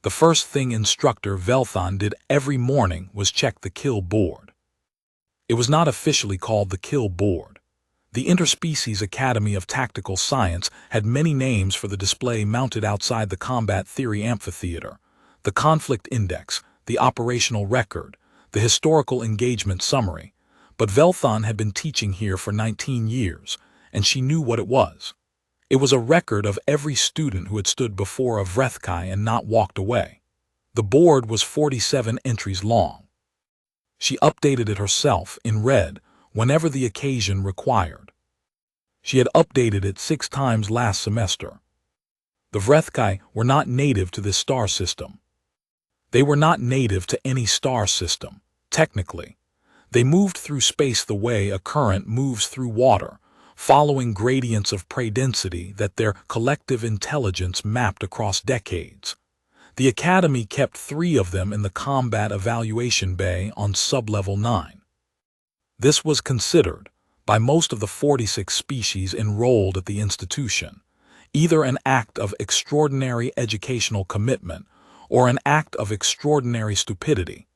The first thing Instructor Velthon did every morning was check the kill board. It was not officially called the kill board. The Interspecies Academy of Tactical Science had many names for the display mounted outside the Combat Theory Amphitheater: the Conflict Index, the Operational Record, the Historical Engagement Summary. But Velthon had been teaching here for 19 years, and she knew what it was. It was a record of every student who had stood before a Vrethkai and not walked away. The board was 47 entries long. She updated it herself in red whenever the occasion required. She had updated it 6 times last semester. The Vrethkai were not native to this star system. They were not native to any star system, technically. They moved through space the way a current moves through water, following gradients of prey density that their collective intelligence mapped across decades. The Academy kept 3 of them in the Combat Evaluation Bay on Sublevel 9. This was considered, by most of the 46 species enrolled at the institution, either an act of extraordinary educational commitment or an act of extraordinary stupidity,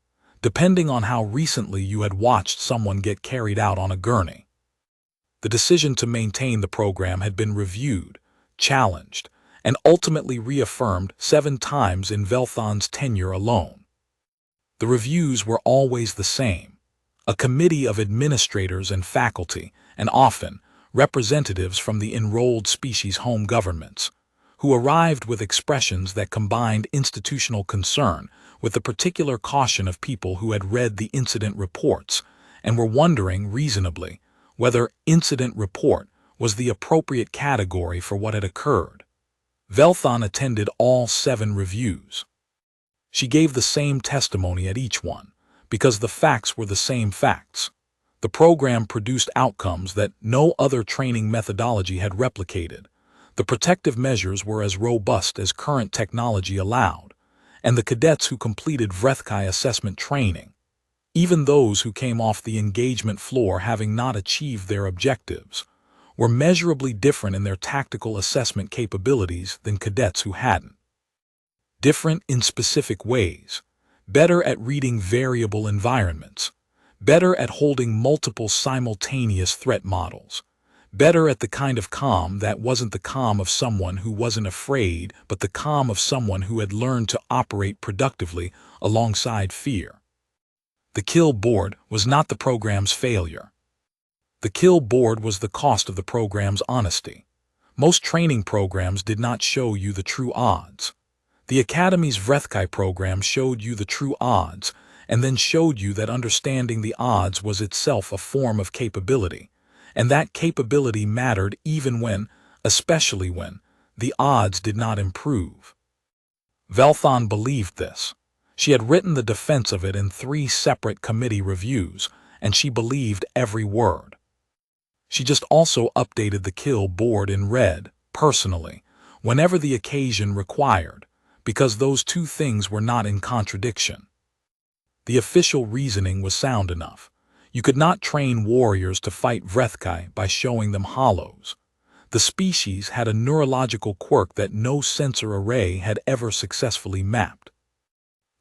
depending on how recently you had watched someone get carried out on a gurney. The decision to maintain the program had been reviewed, challenged, and ultimately reaffirmed 7 times in Velthon's tenure alone. The reviews were always the same: a committee of administrators and faculty, and often representatives from the enrolled species' home governments, who arrived with expressions that combined institutional concern with the particular caution of people who had read the incident reports and were wondering, reasonably, whether incident report was the appropriate category for what had occurred. Velthon attended all 7 reviews. She gave the same testimony at each one, because the facts were the same facts. The program produced outcomes that no other training methodology had replicated. The protective measures were as robust as current technology allowed, and the cadets who completed Vrethkai assessment training, even those who came off the engagement floor having not achieved their objectives, were measurably different in their tactical assessment capabilities than cadets who hadn't. Different in specific ways: better at reading variable environments, better at holding multiple simultaneous threat models, better at the kind of calm that wasn't the calm of someone who wasn't afraid, but the calm of someone who had learned to operate productively alongside fear. The kill board was not the program's failure. The kill board was the cost of the program's honesty. Most training programs did not show you the true odds. The Academy's Vrethkai program showed you the true odds, and then showed you that understanding the odds was itself a form of capability, and that capability mattered even when, especially when, the odds did not improve. Velthon believed this. She had written the defense of it in 3 separate committee reviews, and she believed every word. She just also updated the kill board in red, personally, whenever the occasion required, because those 2 things were not in contradiction. The official reasoning was sound enough. You could not train warriors to fight Vrethkai by showing them hollows. The species had a neurological quirk that no sensor array had ever successfully mapped.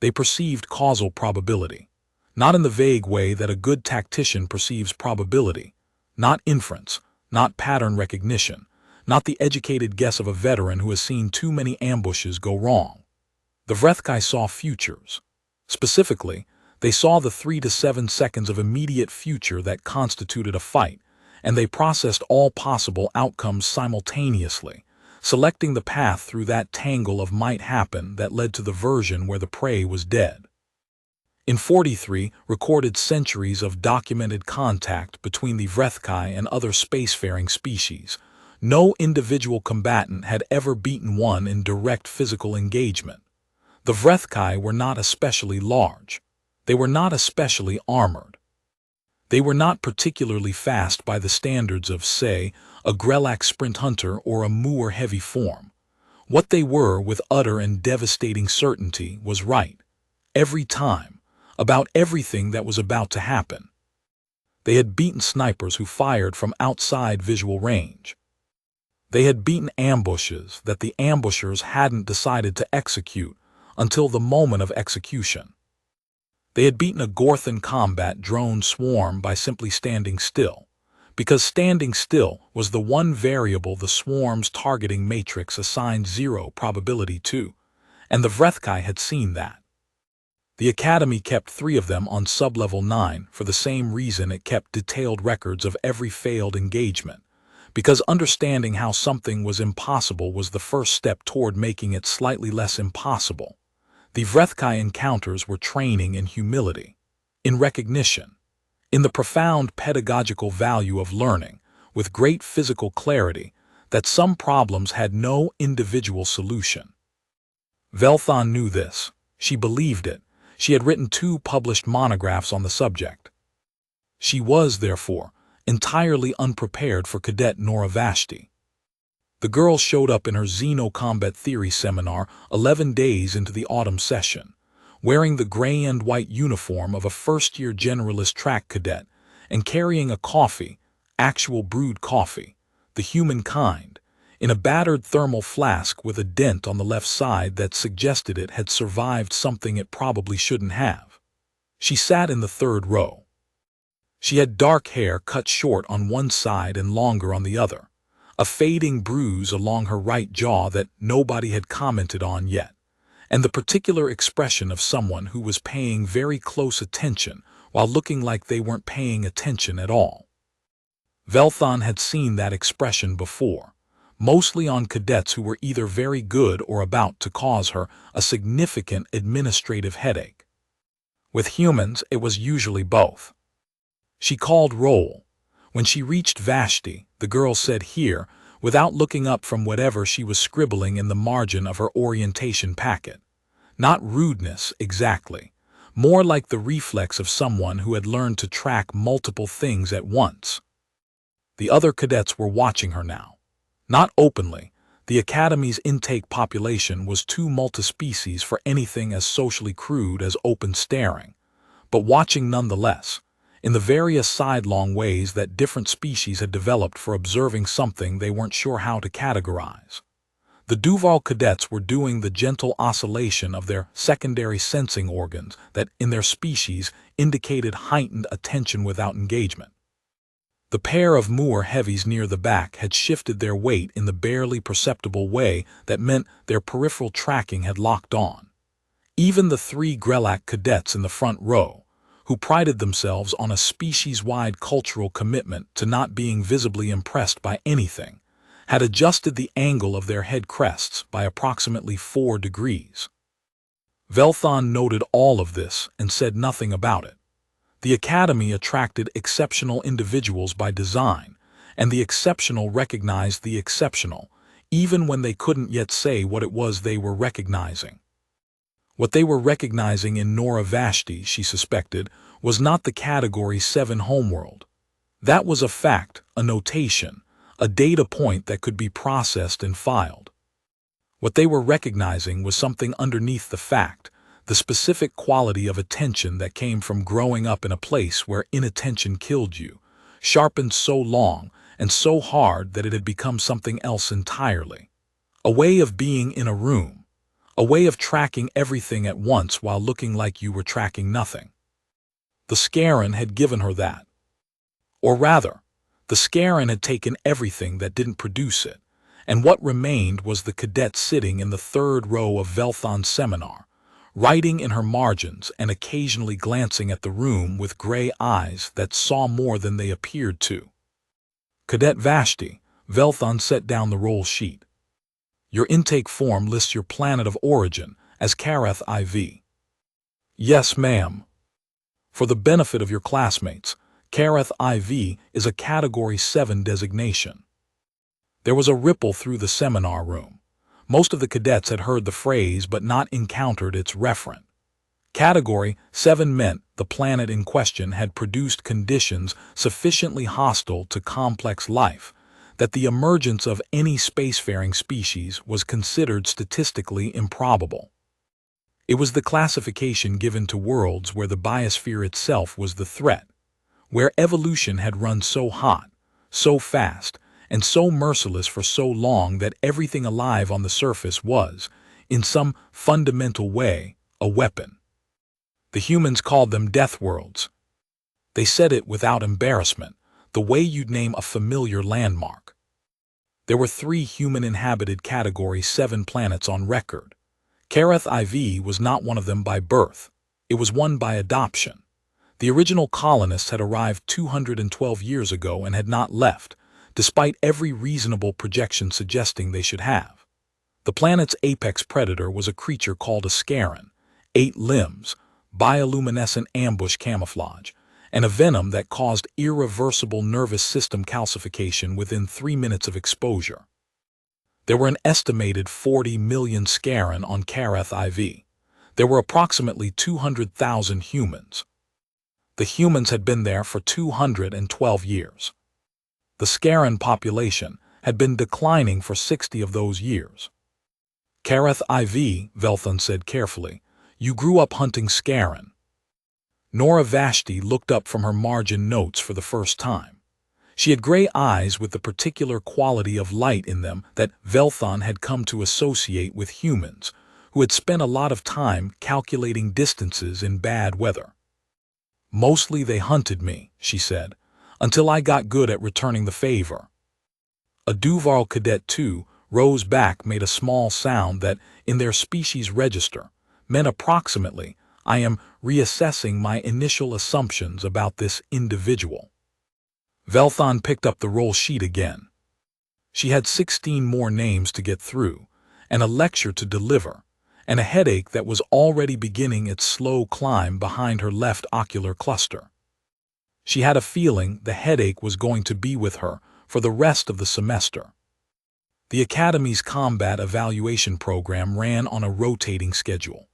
They perceived causal probability, not in the vague way that a good tactician perceives probability, not inference, not pattern recognition, not the educated guess of a veteran who has seen too many ambushes go wrong. The Vrethkai saw futures. Specifically, they saw the 3 to 7 seconds of immediate future that constituted a fight, and they processed all possible outcomes simultaneously, selecting the path through that tangle of might happen that led to the version where the prey was dead. In 43 recorded centuries of documented contact between the Vrethkai and other spacefaring species, no individual combatant had ever beaten one in direct physical engagement. The Vrethkai were not especially large. They were not especially armored. They were not particularly fast by the standards of, say, a Grelak sprint hunter or a Moor heavy form. What they were, with utter and devastating certainty, was right, every time, about everything that was about to happen. They had beaten snipers who fired from outside visual range. They had beaten ambushes that the ambushers hadn't decided to execute until the moment of execution. They had beaten a Gorthan combat drone swarm by simply standing still, because standing still was the one variable the swarm's targeting matrix assigned 0 probability to, and the Vrethkai had seen that. The Academy kept 3 of them on Sublevel 9 for the same reason it kept detailed records of every failed engagement, because understanding how something was impossible was the first step toward making it slightly less impossible. The Vrethkai encounters were training in humility, in recognition, in the profound pedagogical value of learning, with great physical clarity, that some problems had no individual solution. Velthon knew this. She believed it. She had written 2 published monographs on the subject. She was, therefore, entirely unprepared for Cadet Nora Vashti. The girl showed up in her Xeno-Combat Theory seminar 11 days into the autumn session, wearing the gray and white uniform of a first-year generalist track cadet and carrying a coffee, actual brewed coffee, the human kind, in a battered thermal flask with a dent on the left side that suggested it had survived something it probably shouldn't have. She sat in the 3rd row. She had dark hair cut short on one side and longer on the other, a fading bruise along her right jaw that nobody had commented on yet, and the particular expression of someone who was paying very close attention while looking like they weren't paying attention at all. Velthon had seen that expression before, mostly on cadets who were either very good or about to cause her a significant administrative headache. With humans, it was usually both. She called roll. When she reached Vashti, the girl said here, without looking up from whatever she was scribbling in the margin of her orientation packet. Not rudeness, exactly. More like the reflex of someone who had learned to track multiple things at once. The other cadets were watching her now. Not openly. The Academy's intake population was too multispecies for anything as socially crude as open staring, but watching nonetheless, in the various sidelong ways that different species had developed for observing something they weren't sure how to categorize. The Duval cadets were doing the gentle oscillation of their secondary sensing organs that, in their species, indicated heightened attention without engagement. The pair of Moor heavies near the back had shifted their weight in the barely perceptible way that meant their peripheral tracking had locked on. Even the 3 Grelak cadets in the front row, who prided themselves on a species-wide cultural commitment to not being visibly impressed by anything, had adjusted the angle of their head crests by approximately 4 degrees. Velthon noted all of this and said nothing about it. The Academy attracted exceptional individuals by design, and the exceptional recognized the exceptional, even when they couldn't yet say what it was they were recognizing. What they were recognizing in Nora Vashti, she suspected, was not the Category 7 homeworld. That was a fact, a notation, a data point that could be processed and filed. What they were recognizing was something underneath the fact, the specific quality of attention that came from growing up in a place where inattention killed you, sharpened so long and so hard that it had become something else entirely. A way of being in a room. A way of tracking everything at once while looking like you were tracking nothing. The Scaran had given her that. Or rather, the Scaran had taken everything that didn't produce it, and what remained was the cadet sitting in the 3rd row of Velthon's seminar, writing in her margins and occasionally glancing at the room with gray eyes that saw more than they appeared to. Cadet Vashti, Velthon set down the roll sheet. Your intake form lists your planet of origin as Karath IV. Yes, ma'am. For the benefit of your classmates, Karath IV is a Category 7 designation. There was a ripple through the seminar room. Most of the cadets had heard the phrase but not encountered its referent. Category 7 meant the planet in question had produced conditions sufficiently hostile to complex life that the emergence of any spacefaring species was considered statistically improbable. It was the classification given to worlds where the biosphere itself was the threat, where evolution had run so hot, so fast, and so merciless for so long that everything alive on the surface was, in some fundamental way, a weapon. The humans called them Deathworlds. They said it without embarrassment, the way you'd name a familiar landmark. There were 3 human-inhabited Category 7 planets on record. Kareth IV was not one of them by birth. It was one by adoption. The original colonists had arrived 212 years ago and had not left, despite every reasonable projection suggesting they should have. The planet's apex predator was a creature called a Scaran, 8 limbs, bioluminescent ambush camouflage, and a venom that caused irreversible nervous system calcification within 3 minutes of exposure. There were an estimated 40 million Scaran on Kareth IV. There were approximately 200,000 humans. The humans had been there for 212 years. The Scaran population had been declining for 60 of those years. Kareth IV, Velthon said carefully, you grew up hunting Scaran. Nora Vashti looked up from her margin notes for the first time. She had gray eyes with the particular quality of light in them that Velthon had come to associate with humans, who had spent a lot of time calculating distances in bad weather. Mostly they hunted me, she said, until I got good at returning the favor. A Duval Cadet 2 rose back made a small sound that, in their species register, meant approximately, I am reassessing my initial assumptions about this individual. Velthon picked up the roll sheet again. She had 16 more names to get through, and a lecture to deliver, and a headache that was already beginning its slow climb behind her left ocular cluster. She had a feeling the headache was going to be with her for the rest of the semester. The Academy's combat evaluation program ran on a rotating schedule.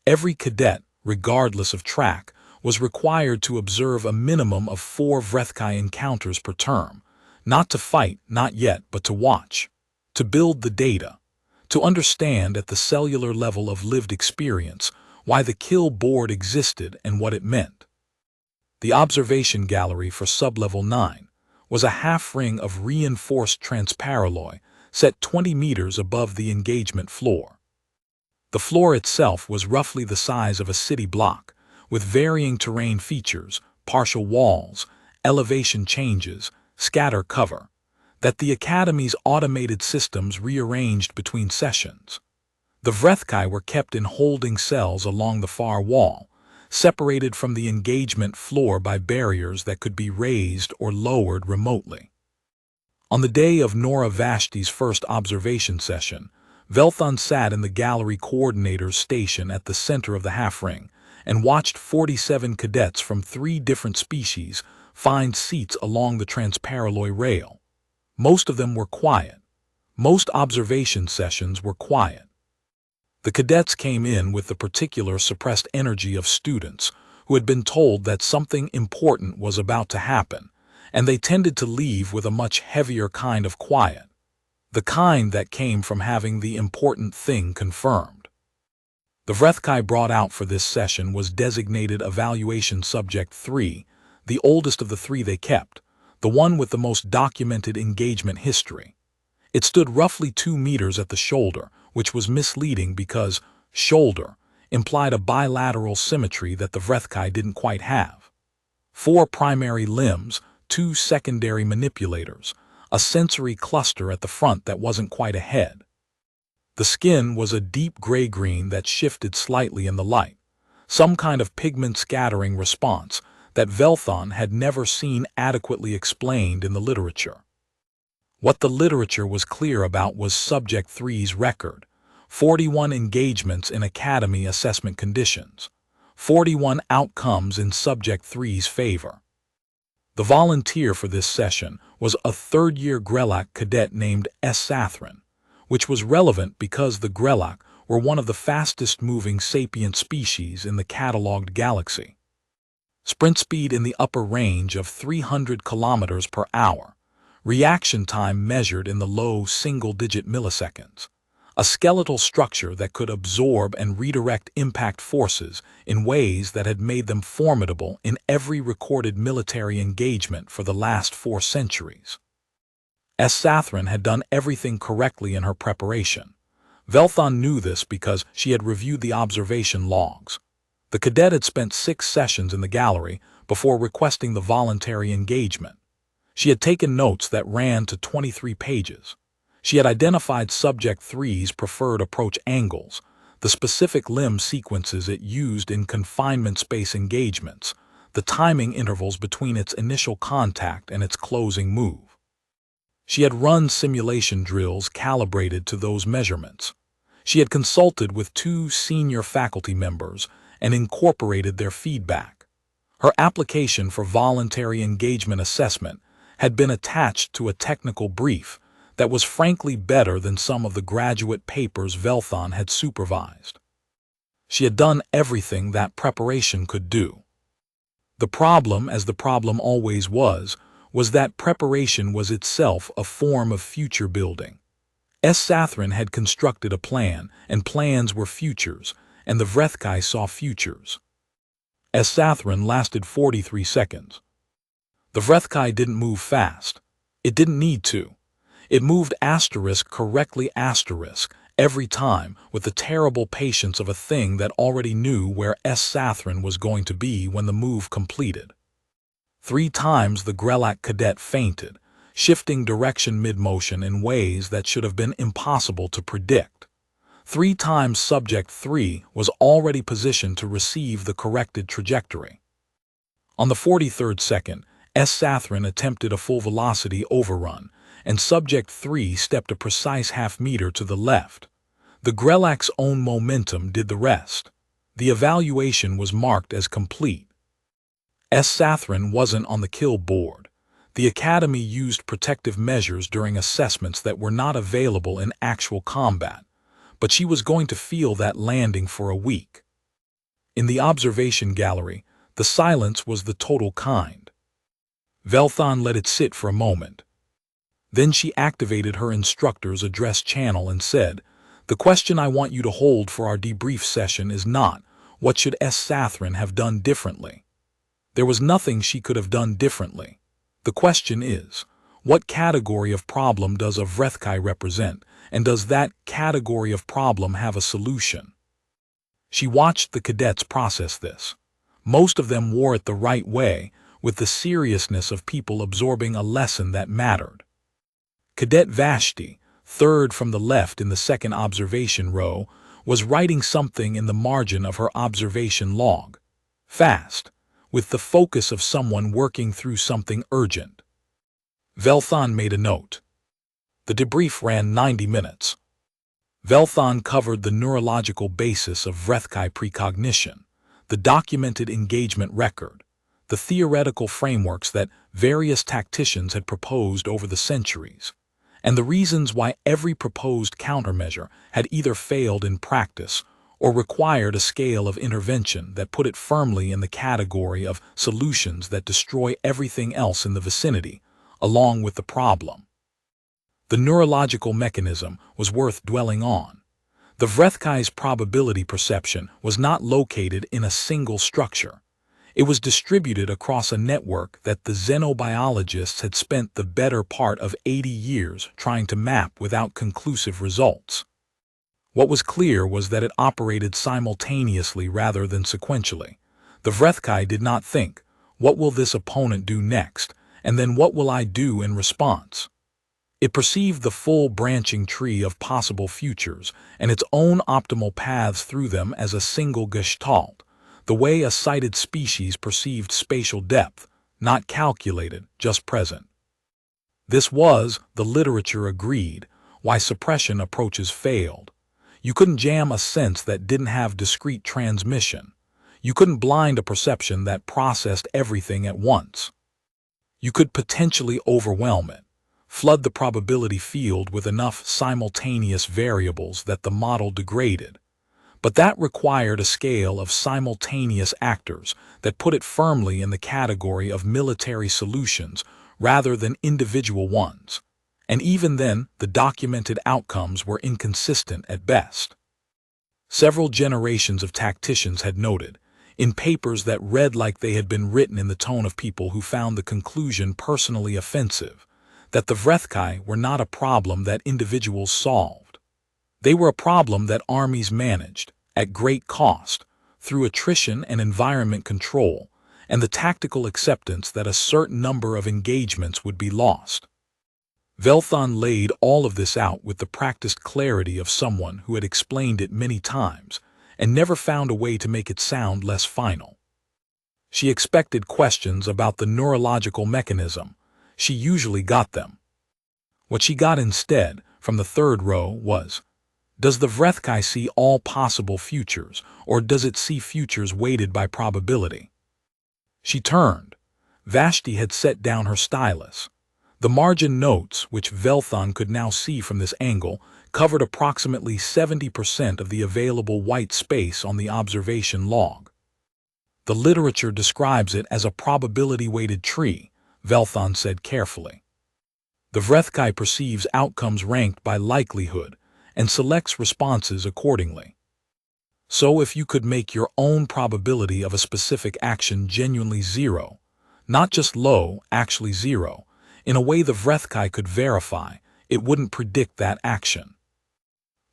Every cadet, regardless of track, was required to observe a minimum of 4 Vrethkai encounters per term, not to fight, not yet, but to watch, to build the data, to understand at the cellular level of lived experience why the kill board existed and what it meant. The observation gallery for Sublevel 9 was a half-ring of reinforced transparalloy set 20 meters above the engagement floor. The floor itself was roughly the size of a city block, with varying terrain features, partial walls, elevation changes, scatter cover, that the Academy's automated systems rearranged between sessions. The Vrethkai were kept in holding cells along the far wall, separated from the engagement floor by barriers that could be raised or lowered remotely. On the day of Nora Vashti's first observation session, Velthon sat in the gallery coordinator's station at the center of the half-ring and watched 47 cadets from 3 different species find seats along the transparalloy rail. Most of them were quiet. Most observation sessions were quiet. The cadets came in with the particular suppressed energy of students who had been told that something important was about to happen, and they tended to leave with a much heavier kind of quiet, the kind that came from having the important thing confirmed. The Vrethkai brought out for this session was designated Evaluation Subject 3, the oldest of the 3 they kept, the one with the most documented engagement history. It stood roughly 2 meters at the shoulder, which was misleading because shoulder implied a bilateral symmetry that the Vrethkai didn't quite have. 4 primary limbs, 2 secondary manipulators, a sensory cluster at the front that wasn't quite a head. The skin was a deep gray-green that shifted slightly in the light, some kind of pigment scattering response that Velthon had never seen adequately explained in the literature. What the literature was clear about was Subject 3's record: 41 engagements in Academy assessment conditions, 41 outcomes in Subject 3's favor. The volunteer for this session was a third-year Grelak cadet named S. Sathran, which was relevant because the Grelak were one of the fastest-moving sapient species in the catalogued galaxy. Sprint speed in the upper range of 300 kilometers per hour, reaction time measured in the low single-digit milliseconds, a skeletal structure that could absorb and redirect impact forces in ways that had made them formidable in every recorded military engagement for the last 4 centuries. S. Sathran had done everything correctly in her preparation, Velthon knew this because she had reviewed the observation logs. The cadet had spent 6 sessions in the gallery before requesting the voluntary engagement. She had taken notes that ran to 23 pages. She had identified Subject 3's preferred approach angles, the specific limb sequences it used in confinement space engagements, the timing intervals between its initial contact and its closing move. She had run simulation drills calibrated to those measurements. She had consulted with 2 senior faculty members and incorporated their feedback. Her application for voluntary engagement assessment had been attached to a technical brief that was frankly better than some of the graduate papers Velthon had supervised. She had done everything that preparation could do. The problem, as the problem always was that preparation was itself a form of future building. Sathrin had constructed a plan, and plans were futures, and the Vrethkai saw futures. Sathrin lasted 43 seconds. The Vrethkai didn't move fast. It didn't need to. It moved correctly every time with the terrible patience of a thing that already knew where Sathrin was going to be when the move completed. 3 times the Grelak cadet fainted, shifting direction mid-motion in ways that should have been impossible to predict. 3 times Subject 3 was already positioned to receive the corrected trajectory. On the 43rd second, Sathrin attempted a full-velocity overrun, and Subject 3 stepped a precise half-meter to the left. The Grelak's own momentum did the rest. The evaluation was marked as complete. Sathrin wasn't on the kill board. The Academy used protective measures during assessments that were not available in actual combat, but she was going to feel that landing for a week. In the observation gallery, the silence was the total kind. Velthon let it sit for a moment. Then she activated her instructor's address channel and said, "The question I want you to hold for our debrief session is not, what should Sathrin have done differently? There was nothing she could have done differently. The question is, what category of problem does a Vrethkai represent, and does that category of problem have a solution?" She watched the cadets process this. Most of them wore it the right way, with the seriousness of people absorbing a lesson that mattered. Cadet Vashti, 3rd from the left in the 2nd observation row, was writing something in the margin of her observation log. Fast, with the focus of someone working through something urgent. Velthon made a note. The debrief ran 90 minutes. Velthon covered the neurological basis of Vrethkai precognition, the documented engagement record, the theoretical frameworks that various tacticians had proposed over the centuries, and the reasons why every proposed countermeasure had either failed in practice or required a scale of intervention that put it firmly in the category of solutions that destroy everything else in the vicinity, along with the problem. The neurological mechanism was worth dwelling on. The Vrethkai's probability perception was not located in a single structure. It was distributed across a network that the xenobiologists had spent the better part of 80 years trying to map without conclusive results. What was clear was that it operated simultaneously rather than sequentially. The Vrethkai did not think, "What will this opponent do next, and then what will I do in response?" It perceived the full branching tree of possible futures and its own optimal paths through them as a single gestalt, the way a sighted species perceived spatial depth, not calculated, just present. This was, the literature agreed, why suppression approaches failed. You couldn't jam a sense that didn't have discrete transmission. You couldn't blind a perception that processed everything at once. You could potentially overwhelm it, flood the probability field with enough simultaneous variables that the model degraded. But that required a scale of simultaneous actors that put it firmly in the category of military solutions rather than individual ones. And even then, the documented outcomes were inconsistent at best. Several generations of tacticians had noted, in papers that read like they had been written in the tone of people who found the conclusion personally offensive, that the Vrethkai were not a problem that individuals solved. They were a problem that armies managed, at great cost, through attrition and environment control, and the tactical acceptance that a certain number of engagements would be lost. Velthon laid all of this out with the practiced clarity of someone who had explained it many times and never found a way to make it sound less final. She expected questions about the neurological mechanism. She usually got them. What she got instead, from the third row, was, does the Vrethkai see all possible futures, or does it see futures weighted by probability? She turned. Vashti had set down her stylus. The margin notes, which Velthon could now see from this angle, covered approximately 70% of the available white space on the observation log. The literature describes it as a probability-weighted tree, Velthon said carefully. The Vrethkai perceives outcomes ranked by likelihood and selects responses accordingly. So if you could make your own probability of a specific action genuinely zero, not just low, actually zero, in a way the Vrethkai could verify, it wouldn't predict that action.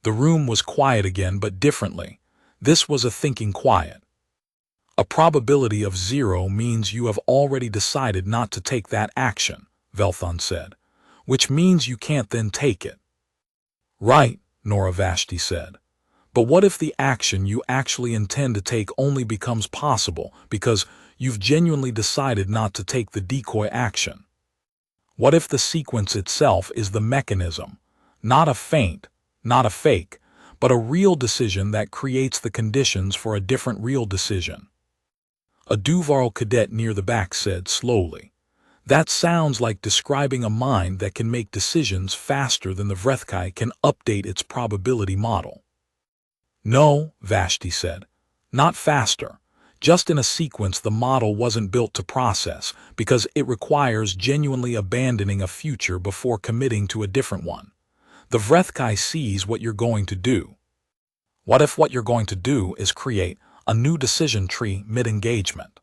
The room was quiet again, but differently. This was a thinking quiet. A probability of zero means you have already decided not to take that action, Velthon said, which means you can't then take it. Right, Nora Vashti said. But what if the action you actually intend to take only becomes possible because you've genuinely decided not to take the decoy action? What if the sequence itself is the mechanism, not a feint, not a fake, but a real decision that creates the conditions for a different real decision? A Deathworld cadet near the back said slowly, that sounds like describing a mind that can make decisions faster than the Vrethkai can update its probability model. No, Vashti said, not faster. Just in a sequence the model wasn't built to process because it requires genuinely abandoning a future before committing to a different one. The Vrethkai sees what you're going to do. What if what you're going to do is create a new decision tree mid-engagement?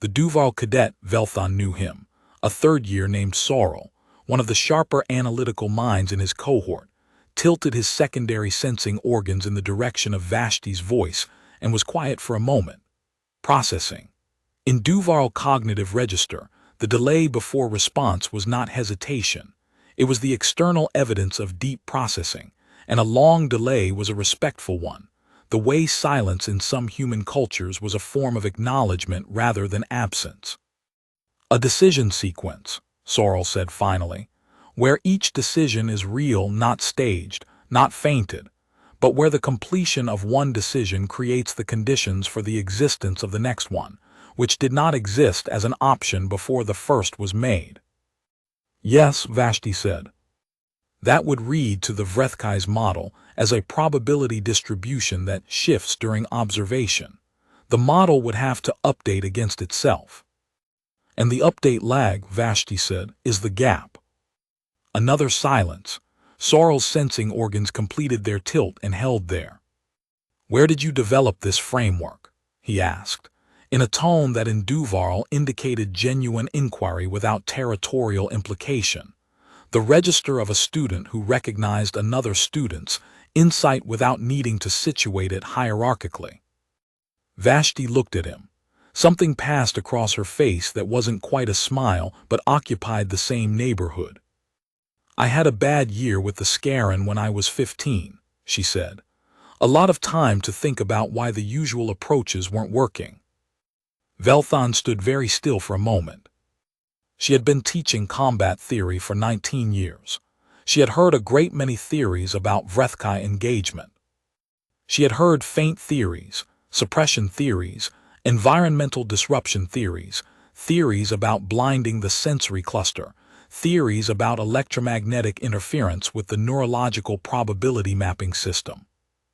The Deathworld cadet, Velthon knew him, a third year named Sorrel, one of the sharper analytical minds in his cohort, tilted his secondary sensing organs in the direction of Vashti's voice and was quiet for a moment. Processing. In Deathworld cognitive register, the delay before response was not hesitation. It was the external evidence of deep processing, and a long delay was a respectful one. The way silence in some human cultures was a form of acknowledgement rather than absence. A decision sequence, Sorrel said finally, where each decision is real, not staged, not feinted, but where the completion of one decision creates the conditions for the existence of the next one, which did not exist as an option before the first was made. Yes, Vashti said. That would read to the Vrethkai's model as a probability distribution that shifts during observation. The model would have to update against itself. And the update lag, Vashti said, is the gap. Another silence. Sorrel's sensing organs completed their tilt and held there. Where did you develop this framework? He asked, in a tone that in Deathworld indicated genuine inquiry without territorial implication. The register of a student who recognized another student's insight without needing to situate it hierarchically. Vashti looked at him. Something passed across her face that wasn't quite a smile but occupied the same neighborhood. I had a bad year with the Scarin when I was 15, she said. A lot of time to think about why the usual approaches weren't working. Velthon stood very still for a moment. She had been teaching combat theory for 19 years. She had heard a great many theories about Vrethkai engagement. She had heard feint theories, suppression theories, environmental disruption theories, theories about blinding the sensory cluster, theories about electromagnetic interference with the neurological probability mapping system.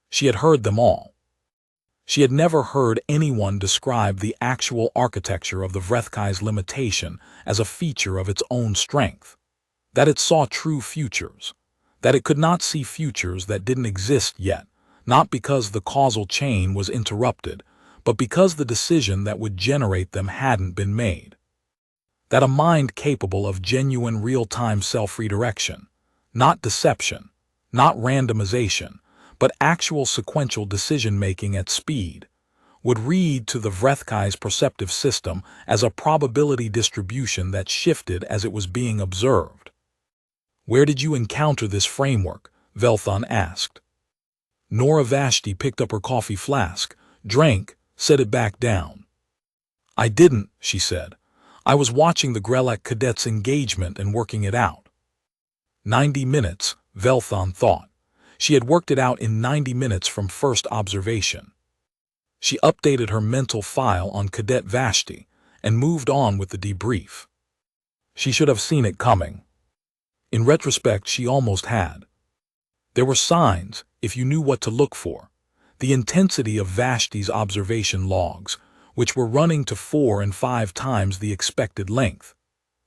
She had heard them all. She had never heard anyone describe the actual architecture of the Vrethkai's limitation as a feature of its own strength, that it saw true futures, that it could not see futures that didn't exist yet, not because the causal chain was interrupted, but because the decision that would generate them hadn't been made. That a mind capable of genuine real-time self-redirection, not deception, not randomization, but actual sequential decision-making at speed, would read to the Vrethkai's perceptive system as a probability distribution that shifted as it was being observed. "Where did you encounter this framework?" Velthon asked. Nora Vashti picked up her coffee flask, drank, set it back down. "I didn't," she said. "I was watching the Grelak cadets' engagement and working it out." 90 minutes, Velthon thought. She had worked it out in 90 minutes from first observation. She updated her mental file on Cadet Vashti and moved on with the debrief. She should have seen it coming. In retrospect, she almost had. There were signs, if you knew what to look for. The intensity of Vashti's observation logs, which were running to 4 and 5 times the expected length.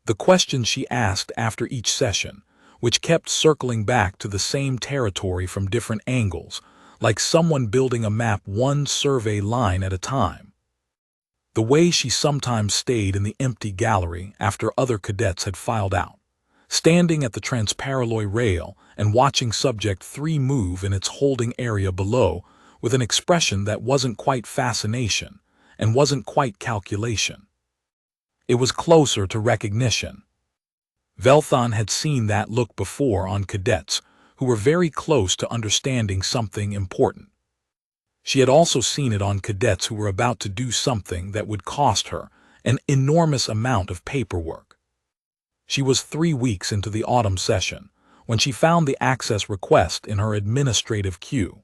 The questions she asked after each session, which kept circling back to the same territory from different angles, like someone building a map one survey line at a time. The way she sometimes stayed in the empty gallery after other cadets had filed out, standing at the transparalloy rail and watching Subject 3 move in its holding area below with an expression that wasn't quite fascination and wasn't quite calculation. It was closer to recognition. Velthon had seen that look before on cadets who were very close to understanding something important. She had also seen it on cadets who were about to do something that would cost her an enormous amount of paperwork. She was 3 weeks into the autumn session when she found the access request in her administrative queue.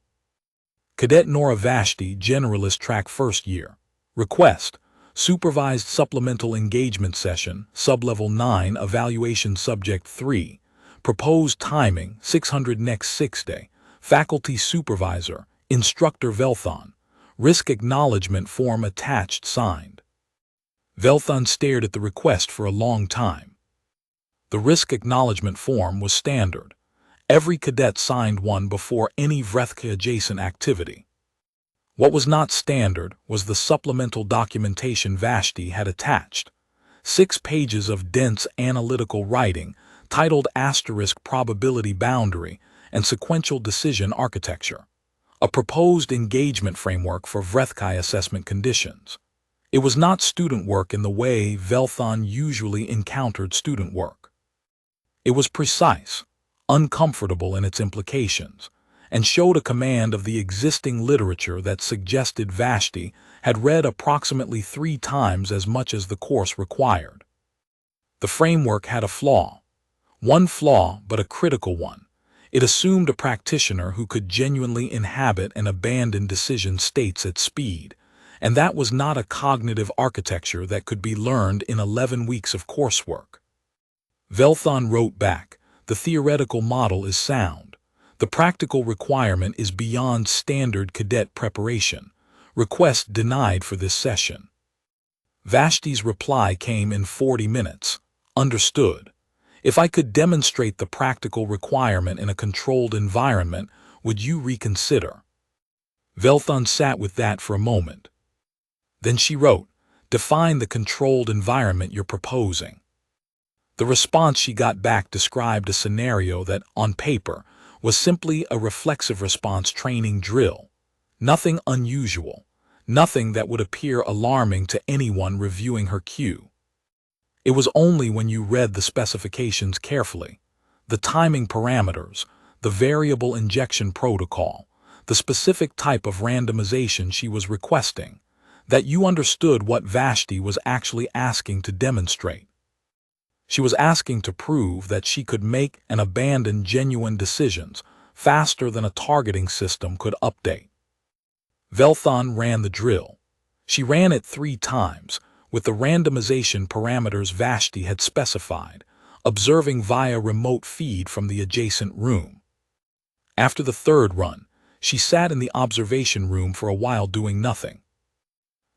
Cadet Nora Vashti, Generalist Track First Year. Request: Supervised Supplemental Engagement Session, Sublevel 9, Evaluation Subject 3. Proposed Timing, 600 next 6 day. Faculty Supervisor, Instructor Velthon. Risk Acknowledgement Form attached, signed. Velthon stared at the request for a long time. The risk acknowledgement form was standard. Every cadet signed one before any Vrethka-adjacent activity. What was not standard was the supplemental documentation Vashti had attached. 6 pages of dense analytical writing titled Asterisk Probability Boundary and Sequential Decision Architecture, a proposed engagement framework for Vrethkai assessment conditions. It was not student work in the way Velthon usually encountered student work. It was precise, uncomfortable in its implications, and showed a command of the existing literature that suggested Vashti had read approximately 3 times as much as the course required. The framework had a flaw. One flaw, but a critical one. It assumed a practitioner who could genuinely inhabit and abandon decision states at speed, and that was not a cognitive architecture that could be learned in 11 weeks of coursework. Velthon wrote back, "The theoretical model is sound. The practical requirement is beyond standard cadet preparation. Request denied for this session." Vashti's reply came in 40 minutes. Understood. If I could demonstrate the practical requirement in a controlled environment, would you reconsider? Velthon sat with that for a moment. Then she wrote, "Define the controlled environment you're proposing." The response she got back described a scenario that, on paper, was simply a reflexive response training drill. Nothing unusual, nothing that would appear alarming to anyone reviewing her cue. It was only when you read the specifications carefully, the timing parameters, the variable injection protocol, the specific type of randomization she was requesting, that you understood what Vashti was actually asking to demonstrate. She was asking to prove that she could make and abandon genuine decisions faster than a targeting system could update. Velthon ran the drill. She ran it 3 times, with the randomization parameters Vashti had specified, observing via remote feed from the adjacent room. After the 3rd run, she sat in the observation room for a while doing nothing.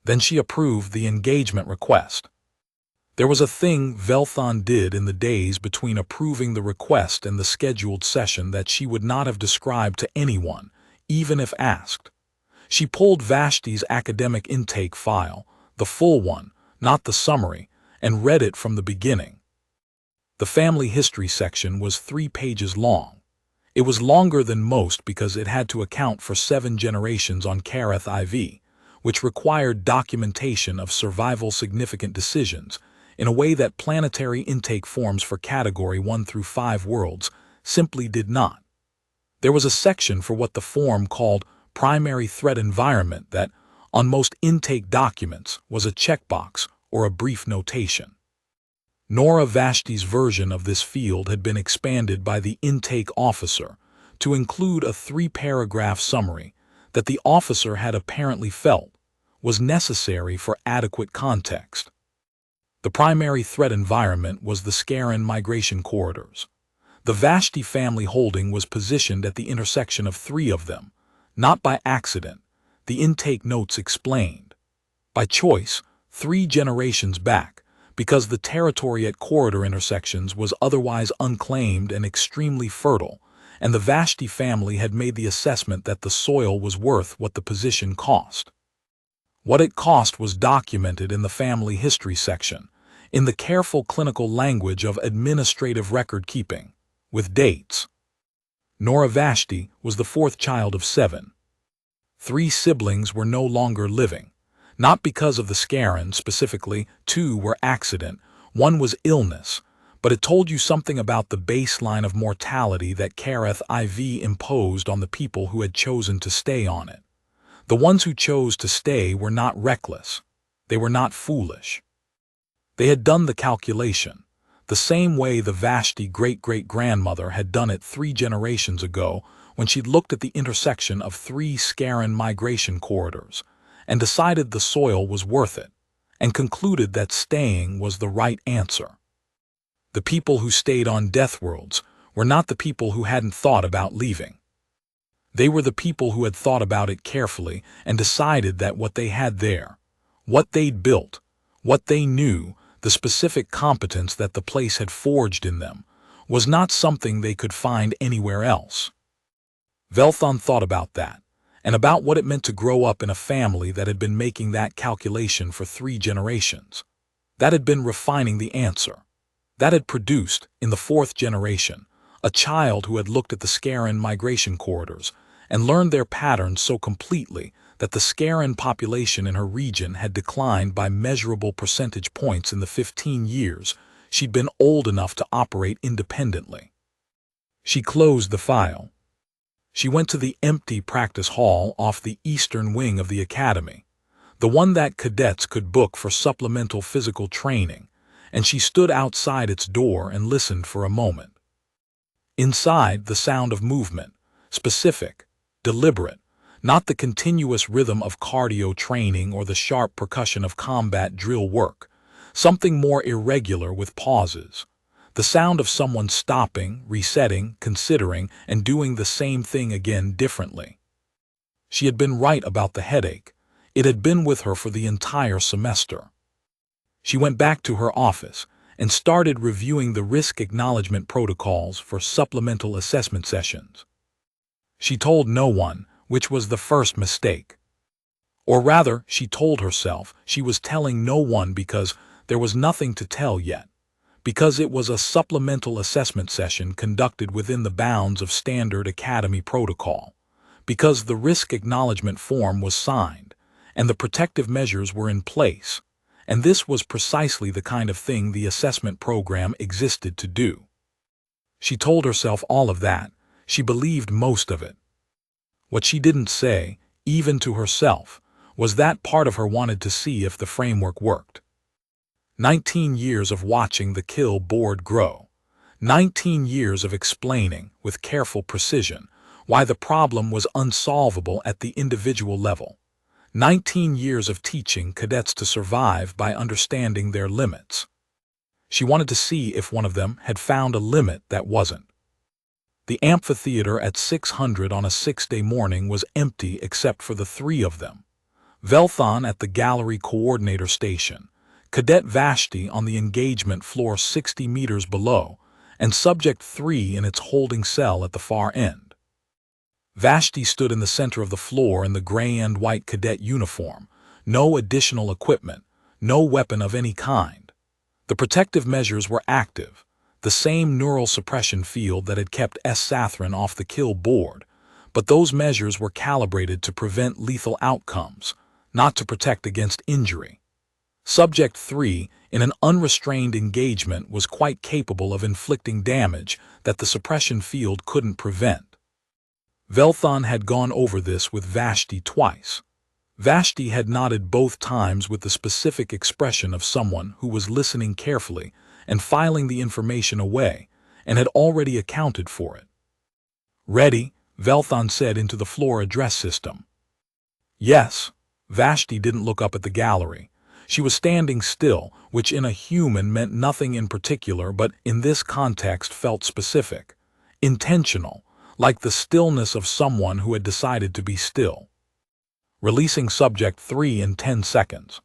Then she approved the engagement request. There was a thing Velthon did in the days between approving the request and the scheduled session that she would not have described to anyone, even if asked. She pulled Vashti's academic intake file, the full one, not the summary, and read it from the beginning. The family history section was 3 pages long. It was longer than most because it had to account for 7 generations on Kareth IV, which required documentation of survival-significant decisions in a way that planetary intake forms for Category 1 through 5 worlds simply did not. There was a section for what the form called primary threat environment that, on most intake documents, was a checkbox or a brief notation. Nora Vashti's version of this field had been expanded by the intake officer to include a 3-paragraph summary that the officer had apparently felt was necessary for adequate context. The primary threat environment was the Scaran migration corridors. The Vashti family holding was positioned at the intersection of 3 of them, not by accident, the intake notes explained. By choice, 3 generations back, because the territory at corridor intersections was otherwise unclaimed and extremely fertile, and the Vashti family had made the assessment that the soil was worth what the position cost. What it cost was documented in the family history section, in the careful clinical language of administrative record-keeping, with dates. Nora Vashti was the 4th child of 7. 3 siblings were no longer living, not because of the Scaran specifically. 2 were accident, 1 was illness, but it told you something about the baseline of mortality that Kareth IV imposed on the people who had chosen to stay on it. The ones who chose to stay were not reckless. They were not foolish. They had done the calculation, the same way the Vashti great-great-grandmother had done it 3 generations ago when she'd looked at the intersection of 3 Scaran migration corridors and decided the soil was worth it, and concluded that staying was the right answer. The people who stayed on Deathworlds were not the people who hadn't thought about leaving. They were the people who had thought about it carefully and decided that what they had there, what they'd built, what they knew, the specific competence that the place had forged in them, was not something they could find anywhere else. Velthon thought about that, and about what it meant to grow up in a family that had been making that calculation for 3 generations. That had been refining the answer. That had produced, in the 4th generation, a child who had looked at the Scaran migration corridors and learned their patterns so completely that the Scaran population in her region had declined by measurable percentage points in the 15 years she'd been old enough to operate independently. She closed the file. She went to the empty practice hall off the eastern wing of the academy, the one that cadets could book for supplemental physical training, and she stood outside its door and listened for a moment. Inside, the sound of movement, specific, deliberate, not the continuous rhythm of cardio training or the sharp percussion of combat drill work, something more irregular with pauses. The sound of someone stopping, resetting, considering, and doing the same thing again differently. She had been right about the headache. It had been with her for the entire semester. She went back to her office and started reviewing the risk acknowledgement protocols for supplemental assessment sessions. She told no one, which was the first mistake. Or rather, she told herself she was telling no one because there was nothing to tell yet, because it was a supplemental assessment session conducted within the bounds of standard academy protocol, because the risk acknowledgement form was signed, and the protective measures were in place, and this was precisely the kind of thing the assessment program existed to do. She told herself all of that. She believed most of it. What she didn't say, even to herself, was that part of her wanted to see if the framework worked. 19 years of watching the kill board grow. 19 years of explaining, with careful precision, why the problem was unsolvable at the individual level. 19 years of teaching cadets to survive by understanding their limits. She wanted to see if one of them had found a limit that wasn't. The amphitheater at 600 on a 6-day morning was empty except for the 3 of them. Velthon at the gallery coordinator station, Cadet Vashti on the engagement floor 60 meters below, and Subject 3 in its holding cell at the far end. Vashti stood in the center of the floor in the gray and white cadet uniform, no additional equipment, no weapon of any kind. The protective measures were active. the same neural suppression field that had kept S. Sathran off the kill board, but those measures were calibrated to prevent lethal outcomes, not to protect against injury. Subject 3, in an unrestrained engagement, was quite capable of inflicting damage that the suppression field couldn't prevent. Velthon had gone over this with Vashti twice. Vashti had nodded both times with the specific expression of someone who was listening carefully and filing the information away, and had already accounted for it. "Ready?" Velthon said into the floor address system. "Yes." Vashti didn't look up at the gallery. She was standing still, which in a human meant nothing in particular, but in this context felt specific, intentional, like the stillness of someone who had decided to be still. Releasing Subject 3 in 10 seconds.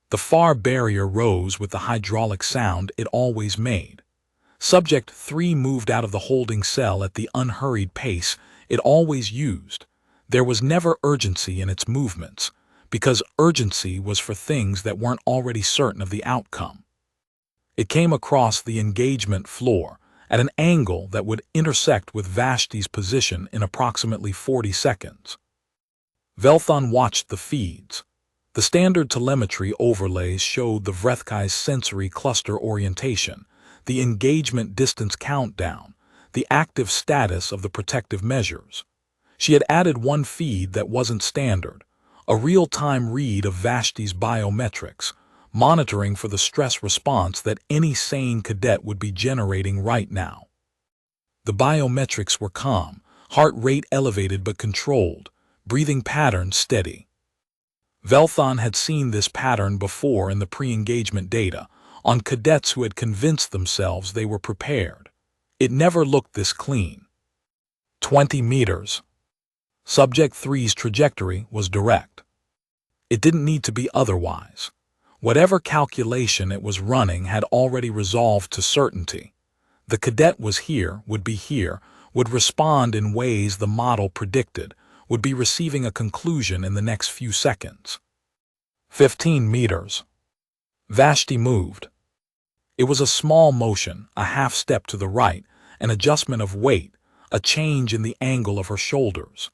The far barrier rose with the hydraulic sound it always made. Subject 3 moved out of the holding cell at the unhurried pace it always used. There was never urgency in its movements, because urgency was for things that weren't already certain of the outcome. It came across the engagement floor at an angle that would intersect with Vashti's position in approximately 40 seconds. Velthon watched the feeds. The standard telemetry overlays showed the Vrethkai's sensory cluster orientation, the engagement distance countdown, the active status of the protective measures. She had added one feed that wasn't standard, a real-time read of Vashti's biometrics, monitoring for the stress response that any sane cadet would be generating right now. The biometrics were calm, heart rate elevated but controlled, breathing pattern steady. Velthon had seen this pattern before in the pre-engagement data, on cadets who had convinced themselves they were prepared. It never looked this clean. 20 meters. Subject 3's trajectory was direct. It didn't need to be otherwise. Whatever calculation it was running had already resolved to certainty. The cadet was here, would be here, would respond in ways the model predicted, would be receiving a conclusion in the next few seconds. 15 meters. Vashti moved. It was a small motion, a half step to the right, an adjustment of weight, a change in the angle of her shoulders.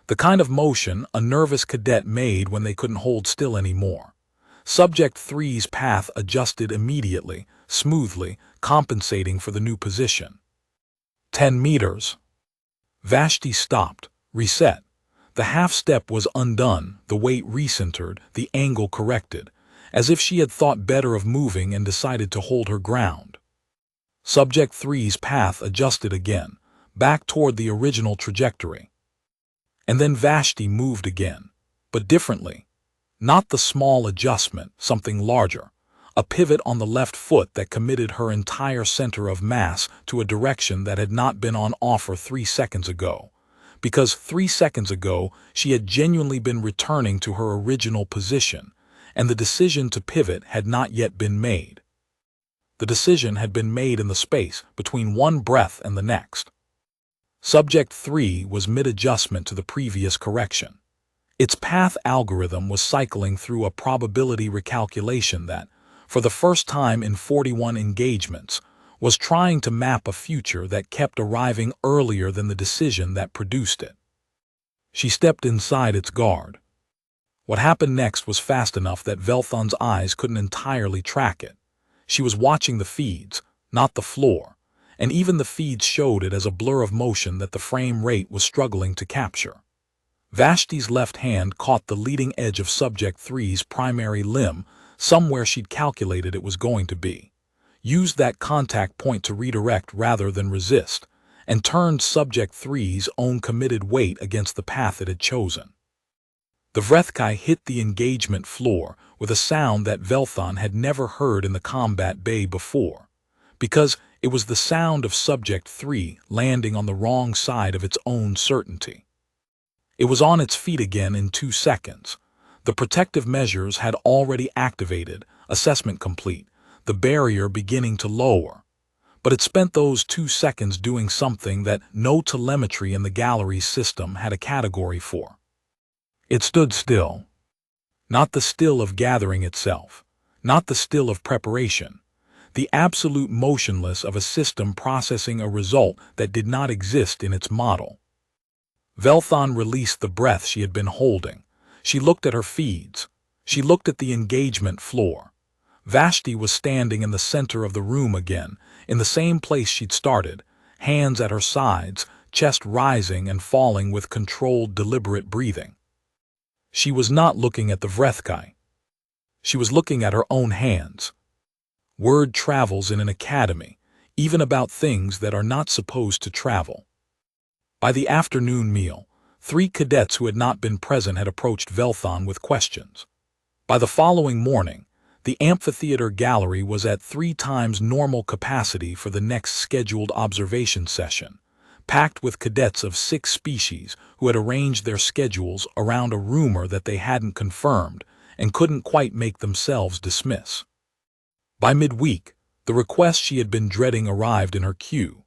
The kind of motion a nervous cadet made when they couldn't hold still anymore. Subject 3's path adjusted immediately, smoothly, compensating for the new position. 10 meters. Vashti stopped, reset. The half step was undone, the weight recentered, the angle corrected, as if she had thought better of moving and decided to hold her ground. Subject 3's path adjusted again, back toward the original trajectory. And then Vashti moved again, but differently. Not the small adjustment, something larger. A pivot on the left foot that committed her entire center of mass to a direction that had not been on offer 3 seconds ago. Because 3 seconds ago, she had genuinely been returning to her original position, and the decision to pivot had not yet been made. The decision had been made in the space between one breath and the next. Subject 3 was mid-adjustment to the previous correction. Its path algorithm was cycling through a probability recalculation that, for the first time in 41 engagements, was trying to map a future that kept arriving earlier than the decision that produced it. She stepped inside its guard. What happened next was fast enough that Velthon's eyes couldn't entirely track it. She was watching the feeds, not the floor, and even the feeds showed it as a blur of motion that the frame rate was struggling to capture. Vashti's left hand caught the leading edge of Subject 3's primary limb, somewhere she'd calculated it was going to be. Used that contact point to redirect rather than resist, and turned Subject 3's own committed weight against the path it had chosen. The Vrethkai hit the engagement floor with a sound that Velthon had never heard in the combat bay before, because it was the sound of Subject 3 landing on the wrong side of its own certainty. It was on its feet again in 2 seconds. The protective measures had already activated, assessment complete, the barrier beginning to lower. But it spent those 2 seconds doing something that no telemetry in the gallery's system had a category for. It stood still. Not the still of gathering itself, not the still of preparation. the absolute motionless of a system processing a result that did not exist in its model. Velthon released the breath she had been holding. She looked at her feeds. She looked at the engagement floor. Vashti was standing in the center of the room again, in the same place she'd started, hands at her sides, chest rising and falling with controlled, deliberate breathing. She was not looking at the Vrethkai. She was looking at her own hands. Word travels in an academy, even about things that are not supposed to travel. By the afternoon meal, 3 cadets who had not been present had approached Velthon with questions. By the following morning, the amphitheater gallery was at 3 times normal capacity for the next scheduled observation session, packed with cadets of 6 species who had arranged their schedules around a rumor that they hadn't confirmed and couldn't quite make themselves dismiss. By midweek, the request she had been dreading arrived in her queue,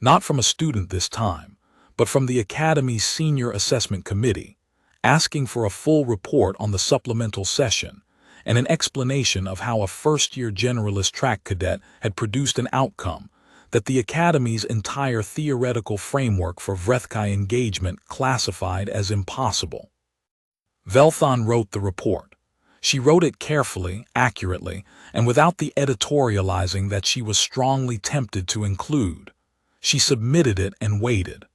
not from a student this time, but from the Academy's Senior Assessment Committee, asking for a full report on the supplemental session and an explanation of how a first-year generalist track cadet had produced an outcome that the Academy's entire theoretical framework for Vrethkai engagement classified as impossible. Velthon wrote the report. She wrote it carefully, accurately, and without the editorializing that she was strongly tempted to include. She submitted it and waited.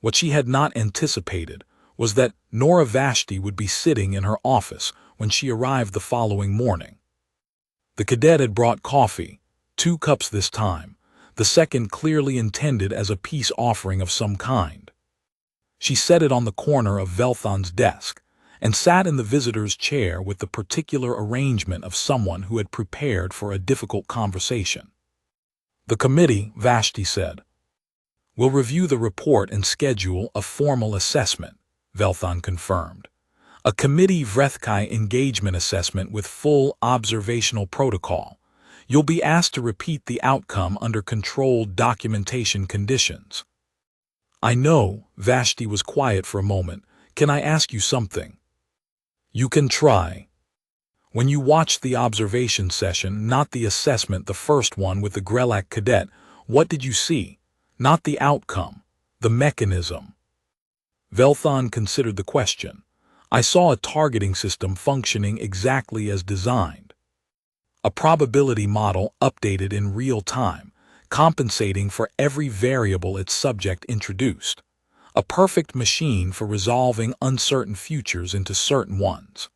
What she had not anticipated was that Nora Vashti would be sitting in her office when she arrived the following morning. The cadet had brought coffee, 2 cups this time, the second clearly intended as a peace offering of some kind. She set it on the corner of Velthon's desk, and sat in the visitor's chair with the particular arrangement of someone who had prepared for a difficult conversation. The committee, Vashti said, will review the report and schedule a formal assessment, Velthon confirmed. A committee Vrethkai engagement assessment with full observational protocol. You'll be asked to repeat the outcome under controlled documentation conditions. I know, Vashti was quiet for a moment. Can I ask you something? You can try. When you watched the observation session, not the assessment, the first one with the Grelak cadet, what did you see? Not the outcome, the mechanism. Velthon considered the question. I saw a targeting system functioning exactly as designed. A probability model updated in real time, compensating for every variable its subject introduced. A perfect machine for resolving uncertain futures into certain ones.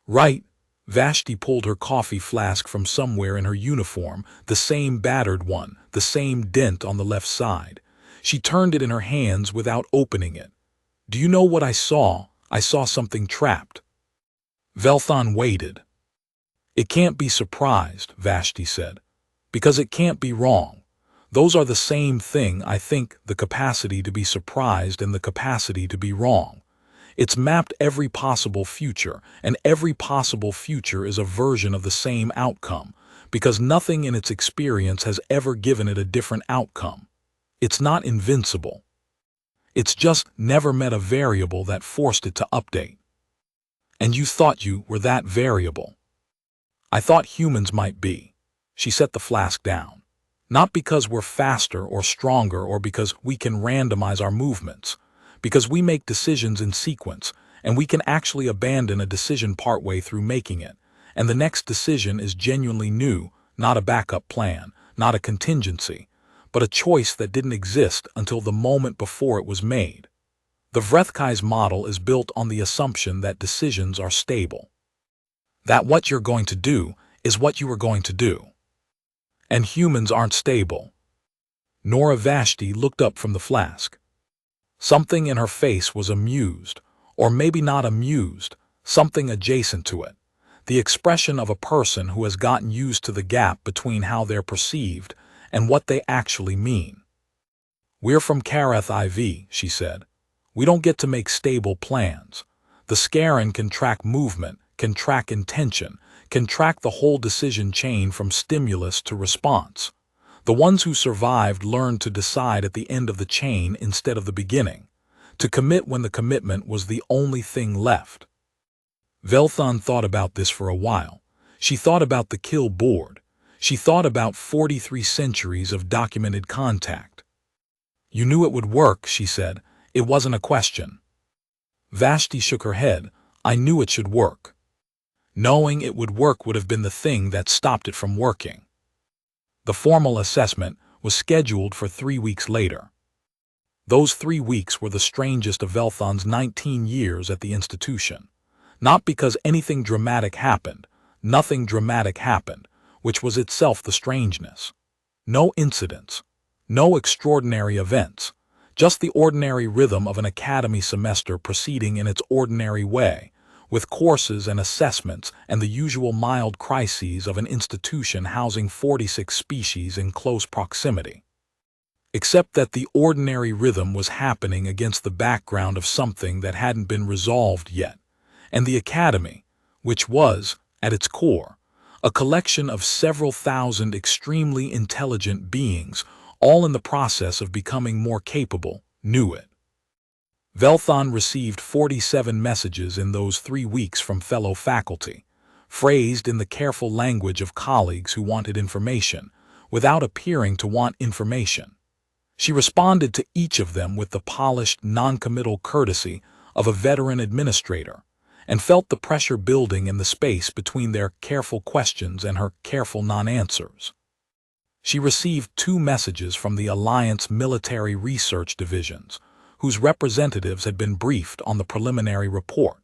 Right, Vashti pulled her coffee flask from somewhere in her uniform, the same battered one, the same dent on the left side. She turned it in her hands without opening it. Do you know what I saw? I saw something trapped. Velthon waited. It can't be surprised, Vashti said, because it can't be wrong. Those are the same thing, I think, the capacity to be surprised and the capacity to be wrong. It's mapped every possible future, and every possible future is a version of the same outcome, because nothing in its experience has ever given it a different outcome. It's not invincible. It's just never met a variable that forced it to update. And you thought you were that variable. I thought humans might be. She set the flask down. Not because we're faster or stronger or because we can randomize our movements, because we make decisions in sequence, and we can actually abandon a decision partway through making it, and the next decision is genuinely new, not a backup plan, not a contingency, but a choice that didn't exist until the moment before it was made. The Vrethkai's model is built on the assumption that decisions are stable. That what you're going to do is what you are going to do. And humans aren't stable. Nora Vashti looked up from the flask. Something in her face was amused, or maybe not amused, something adjacent to it. The expression of a person who has gotten used to the gap between how they're perceived and what they actually mean. We're from Kareth IV, she said. We don't get to make stable plans. The Scaran can track movement, can track intention, can track the whole decision chain from stimulus to response. The ones who survived learned to decide at the end of the chain instead of the beginning, to commit when the commitment was the only thing left. Velthon thought about this for a while. She thought about the kill board. She thought about 43 centuries of documented contact. "You knew it would work," she said. "It wasn't a question." Vashti shook her head. "I knew it should work." Knowing it would work would have been the thing that stopped it from working. The formal assessment was scheduled for 3 weeks later. Those 3 weeks were the strangest of Velthon's 19 years at the institution. Not because anything dramatic happened. Nothing dramatic happened, which was itself the strangeness. No incidents. No extraordinary events. Just the ordinary rhythm of an academy semester proceeding in its ordinary way, with courses and assessments and the usual mild crises of an institution housing 46 species in close proximity. Except that the ordinary rhythm was happening against the background of something that hadn't been resolved yet, and the academy, which was, at its core, a collection of several thousand extremely intelligent beings, all in the process of becoming more capable, knew it. Velthon received 47 messages in those 3 weeks from fellow faculty, phrased in the careful language of colleagues who wanted information, without appearing to want information. She responded to each of them with the polished, non-committal courtesy of a veteran administrator, and felt the pressure building in the space between their careful questions and her careful non-answers. She received 2 messages from the Alliance Military Research Divisions, whose representatives had been briefed on the preliminary report.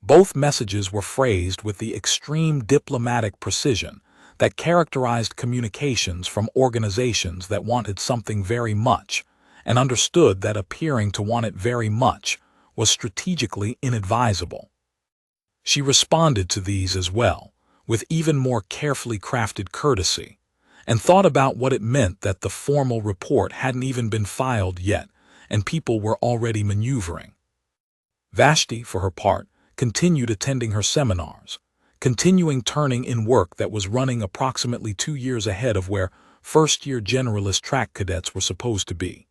Both messages were phrased with the extreme diplomatic precision that characterized communications from organizations that wanted something very much and understood that appearing to want it very much was strategically inadvisable. She responded to these as well, with even more carefully crafted courtesy, and thought about what it meant that the formal report hadn't even been filed yet, and people were already maneuvering. Vashti, for her part, continued attending her seminars, continuing turning in work that was running approximately 2 years ahead of where first-year generalist track cadets were supposed to be,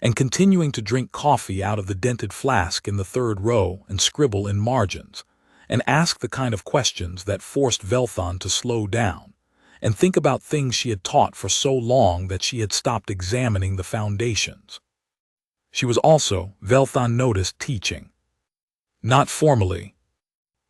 and continuing to drink coffee out of the dented flask in the 3rd row and scribble in margins, and ask the kind of questions that forced Velthon to slow down, and think about things she had taught for so long that she had stopped examining the foundations. She was also, Velthon noticed, teaching. Not formally,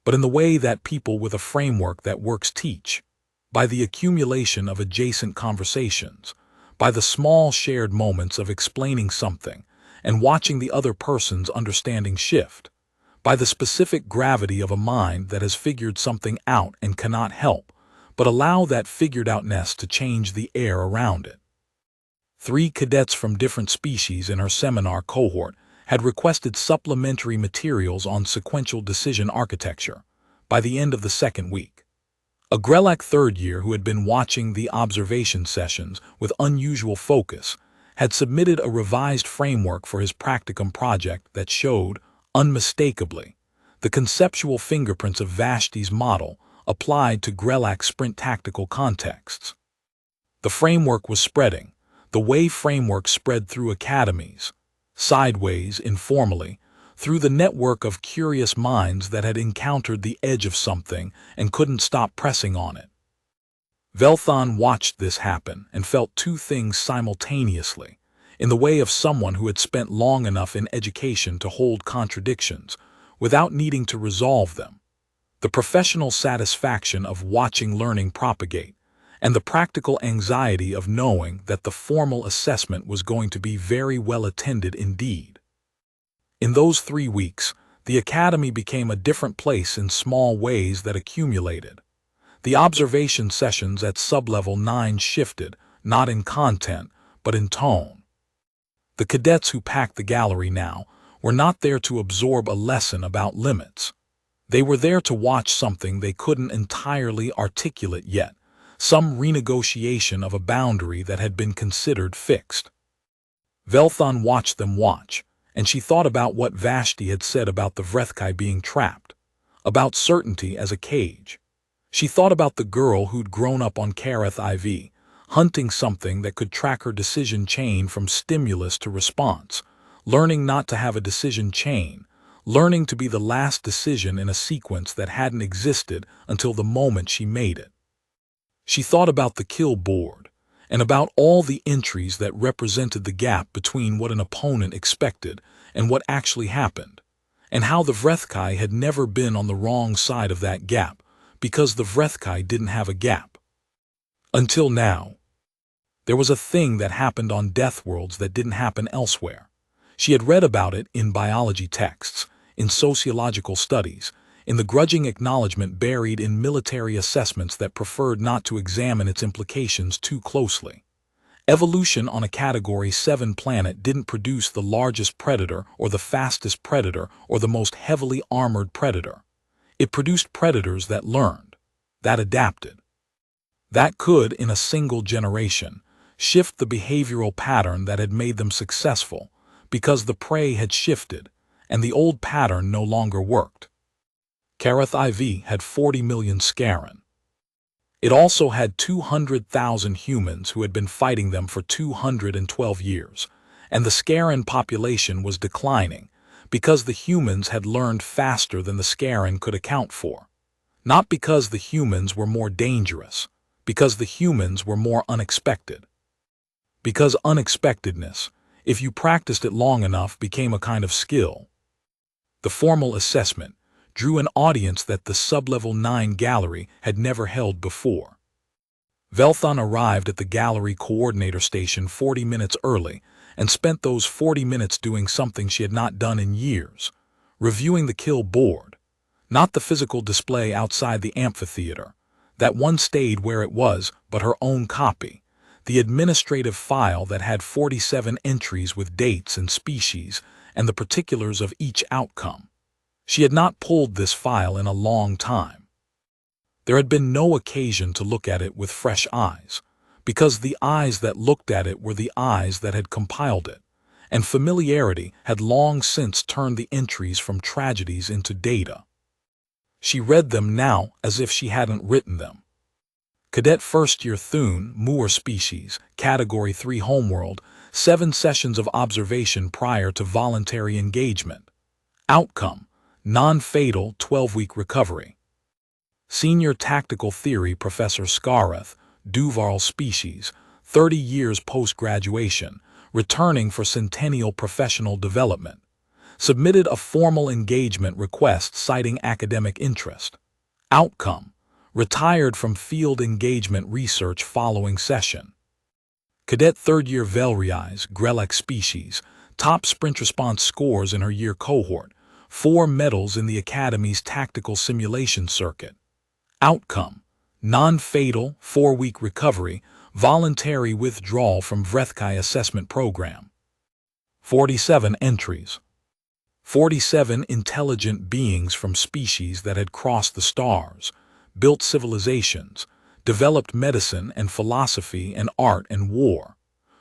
but in the way that people with a framework that works teach, by the accumulation of adjacent conversations, by the small shared moments of explaining something and watching the other person's understanding shift, by the specific gravity of a mind that has figured something out and cannot help but allow that figured-outness to change the air around it. 3 cadets from different species in her seminar cohort had requested supplementary materials on sequential decision architecture by the end of the 2nd week. A Grelak 3rd year who had been watching the observation sessions with unusual focus had submitted a revised framework for his practicum project that showed, unmistakably, the conceptual fingerprints of Vashti's model applied to Grelak sprint tactical contexts. The framework was spreading, the way frameworks spread through academies, sideways, informally, through the network of curious minds that had encountered the edge of something and couldn't stop pressing on it. Velthon watched this happen and felt 2 things simultaneously, in the way of someone who had spent long enough in education to hold contradictions, without needing to resolve them. The professional satisfaction of watching learning propagate, and the practical anxiety of knowing that the formal assessment was going to be very well attended indeed. In those 3 weeks, the academy became a different place in small ways that accumulated. The observation sessions at sublevel 9 shifted, not in content, but in tone. The cadets who packed the gallery now were not there to absorb a lesson about limits. They were there to watch something they couldn't entirely articulate yet, some renegotiation of a boundary that had been considered fixed. Velthon watched them watch, and she thought about what Vashti had said about the Vrethkai being trapped, about certainty as a cage. She thought about the girl who'd grown up on Kareth IV, hunting something that could track her decision chain from stimulus to response, learning not to have a decision chain, learning to be the last decision in a sequence that hadn't existed until the moment she made it. She thought about the kill board, and about all the entries that represented the gap between what an opponent expected and what actually happened, and how the Vrethkai had never been on the wrong side of that gap, because the Vrethkai didn't have a gap. Until now. There was a thing that happened on Deathworlds that didn't happen elsewhere. She had read about it in biology texts, in sociological studies, in the grudging acknowledgement buried in military assessments that preferred not to examine its implications too closely. Evolution on a Category 7 planet didn't produce the largest predator or the fastest predator or the most heavily armored predator. It produced predators that learned, that adapted, that could, in a single generation, shift the behavioral pattern that had made them successful, because the prey had shifted, and the old pattern no longer worked. Karath IV had 40 million Scaran. It also had 200,000 humans who had been fighting them for 212 years, and the Scaran population was declining, because the humans had learned faster than the Scaran could account for. Not because the humans were more dangerous, because the humans were more unexpected. Because unexpectedness, if you practiced it long enough, became a kind of skill. The formal assessment drew an audience that the Sublevel 9 gallery had never held before. Velthon arrived at the gallery coordinator station 40 minutes early and spent those 40 minutes doing something she had not done in years, reviewing the kill board, not the physical display outside the amphitheater. That one stayed where it was, but her own copy, the administrative file that had 47 entries with dates and species and the particulars of each outcome. She had not pulled this file in a long time. There had been no occasion to look at it with fresh eyes, because the eyes that looked at it were the eyes that had compiled it, and familiarity had long since turned the entries from tragedies into data. She read them now as if she hadn't written them. Cadet First Year Thune, Moor Species, Category 3 Homeworld, 7 sessions of observation prior to voluntary engagement. Outcome, non-fatal 12-week recovery. Senior Tactical Theory Professor Scareth, Duval Species, 30 years post-graduation, returning for Centennial Professional Development. Submitted a formal engagement request citing academic interest. Outcome, retired from field engagement research following session. Cadet Third Year Velriais, Grelek Species, top sprint response scores in her year cohort, 4 medals in the Academy's tactical simulation circuit. Outcome, non-fatal 4-week recovery, voluntary withdrawal from Vrethkai assessment program. 47 entries. 47 intelligent beings from species that had crossed the stars, built civilizations, developed medicine and philosophy and art and war,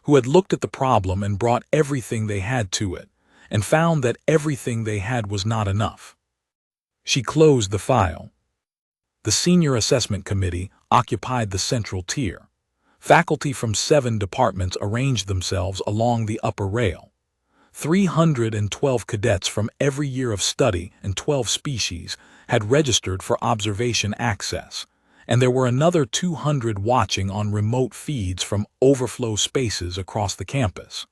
who had looked at the problem and brought everything they had to it, and found that everything they had was not enough. She closed the file. The Senior Assessment Committee occupied the central tier. Faculty from 7 departments arranged themselves along the upper rail. 312 cadets from every year of study and 12 species had registered for observation access, and there were another 200 watching on remote feeds from overflow spaces across the campus.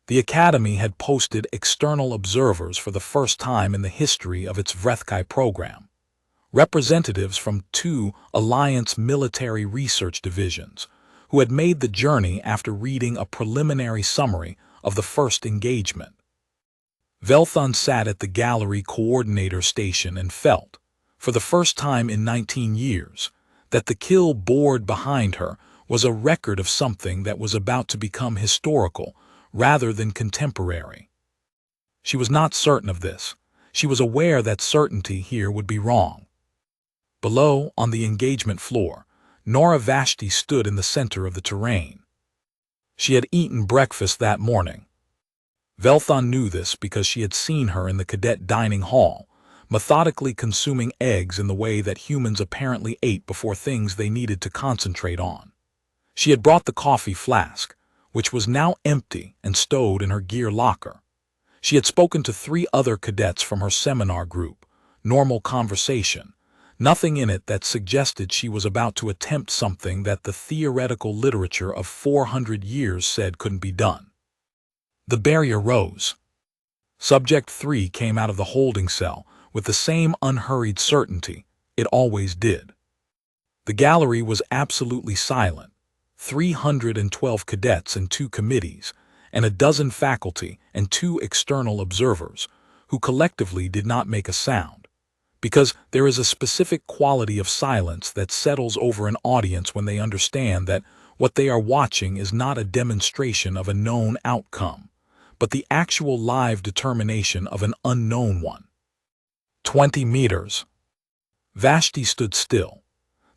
The Academy had posted external observers for the first time in the history of its Vrethkai program. Representatives from 2 Alliance military research divisions, who had made the journey after reading a preliminary summary of the first engagement. Velthon sat at the gallery coordinator station and felt, for the first time in 19 years, that the kill board behind her was a record of something that was about to become historical rather than contemporary. She was not certain of this. She was aware that certainty here would be wrong. Below, on the engagement floor, Nora Vashti stood in the center of the terrain. She had eaten breakfast that morning. Velthon knew this because she had seen her in the cadet dining hall, methodically consuming eggs in the way that humans apparently ate before things they needed to concentrate on. She had brought the coffee flask, which was now empty and stowed in her gear locker. She had spoken to 3 other cadets from her seminar group, normal conversation, Nothing in it that suggested she was about to attempt something that the theoretical literature of 400 years said couldn't be done. The barrier rose. Subject 3 came out of the holding cell with the same unhurried certainty it always did. The gallery was absolutely silent. 312 cadets and 2 committees, and a dozen faculty and 2 external observers, who collectively did not make a sound. Because there is a specific quality of silence that settles over an audience when they understand that what they are watching is not a demonstration of a known outcome, but the actual live determination of an unknown one. 20 meters. Vashti stood still.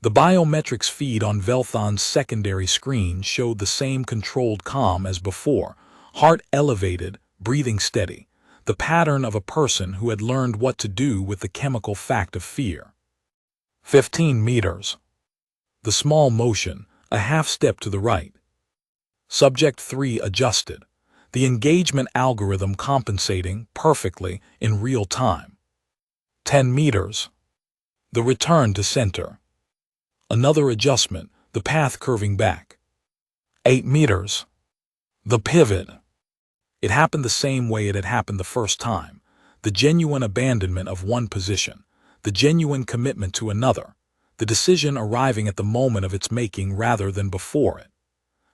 The biometrics feed on Velthon's secondary screen showed the same controlled calm as before, heart elevated, breathing steady, the pattern of a person who had learned what to do with the chemical fact of fear. 15 meters. The small motion, a half step to the right. Subject 3 adjusted, the engagement algorithm compensating perfectly in real time. 10 meters. The return to center. Another adjustment, the path curving back. 8 meters. The pivot. It happened the same way it had happened the first time, the genuine abandonment of one position, the genuine commitment to another, the decision arriving at the moment of its making rather than before it.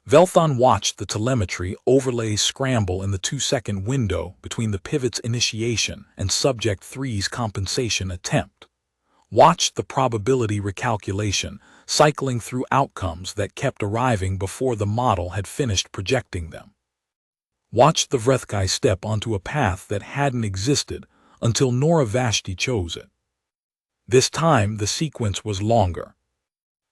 Velthon watched the telemetry overlays scramble in the 2-second window between the pivot's initiation and Subject 3's compensation attempt. Watched the probability recalculation cycling through outcomes that kept arriving before the model had finished projecting them. Watched the Vrethkai step onto a path that hadn't existed until Nora Vashti chose it. This time the sequence was longer.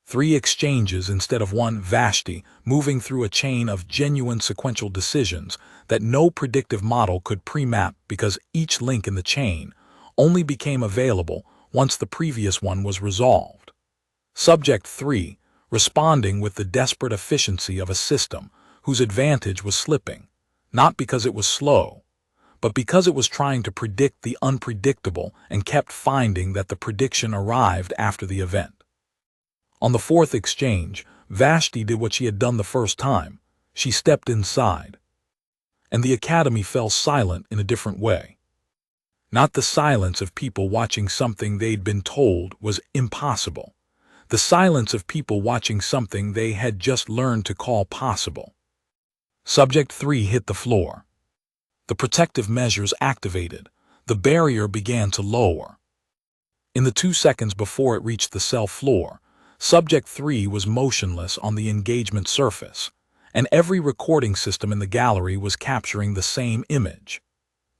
3 exchanges instead of 1. Vashti moving through a chain of genuine sequential decisions that no predictive model could pre-map because each link in the chain only became available once the previous one was resolved. Subject 3 responding with the desperate efficiency of a system whose advantage was slipping, not because it was slow, but because it was trying to predict the unpredictable and kept finding that the prediction arrived after the event. On the 4th exchange, Vashti did what she had done the first time. She stepped inside. And the Academy fell silent in a different way. Not the silence of people watching something they'd been told was impossible. The silence of people watching something they had just learned to call possible. Subject 3 hit the floor. The protective measures activated. The barrier began to lower. In the 2 seconds before it reached the cell floor, Subject 3 was motionless on the engagement surface, and every recording system in the gallery was capturing the same image.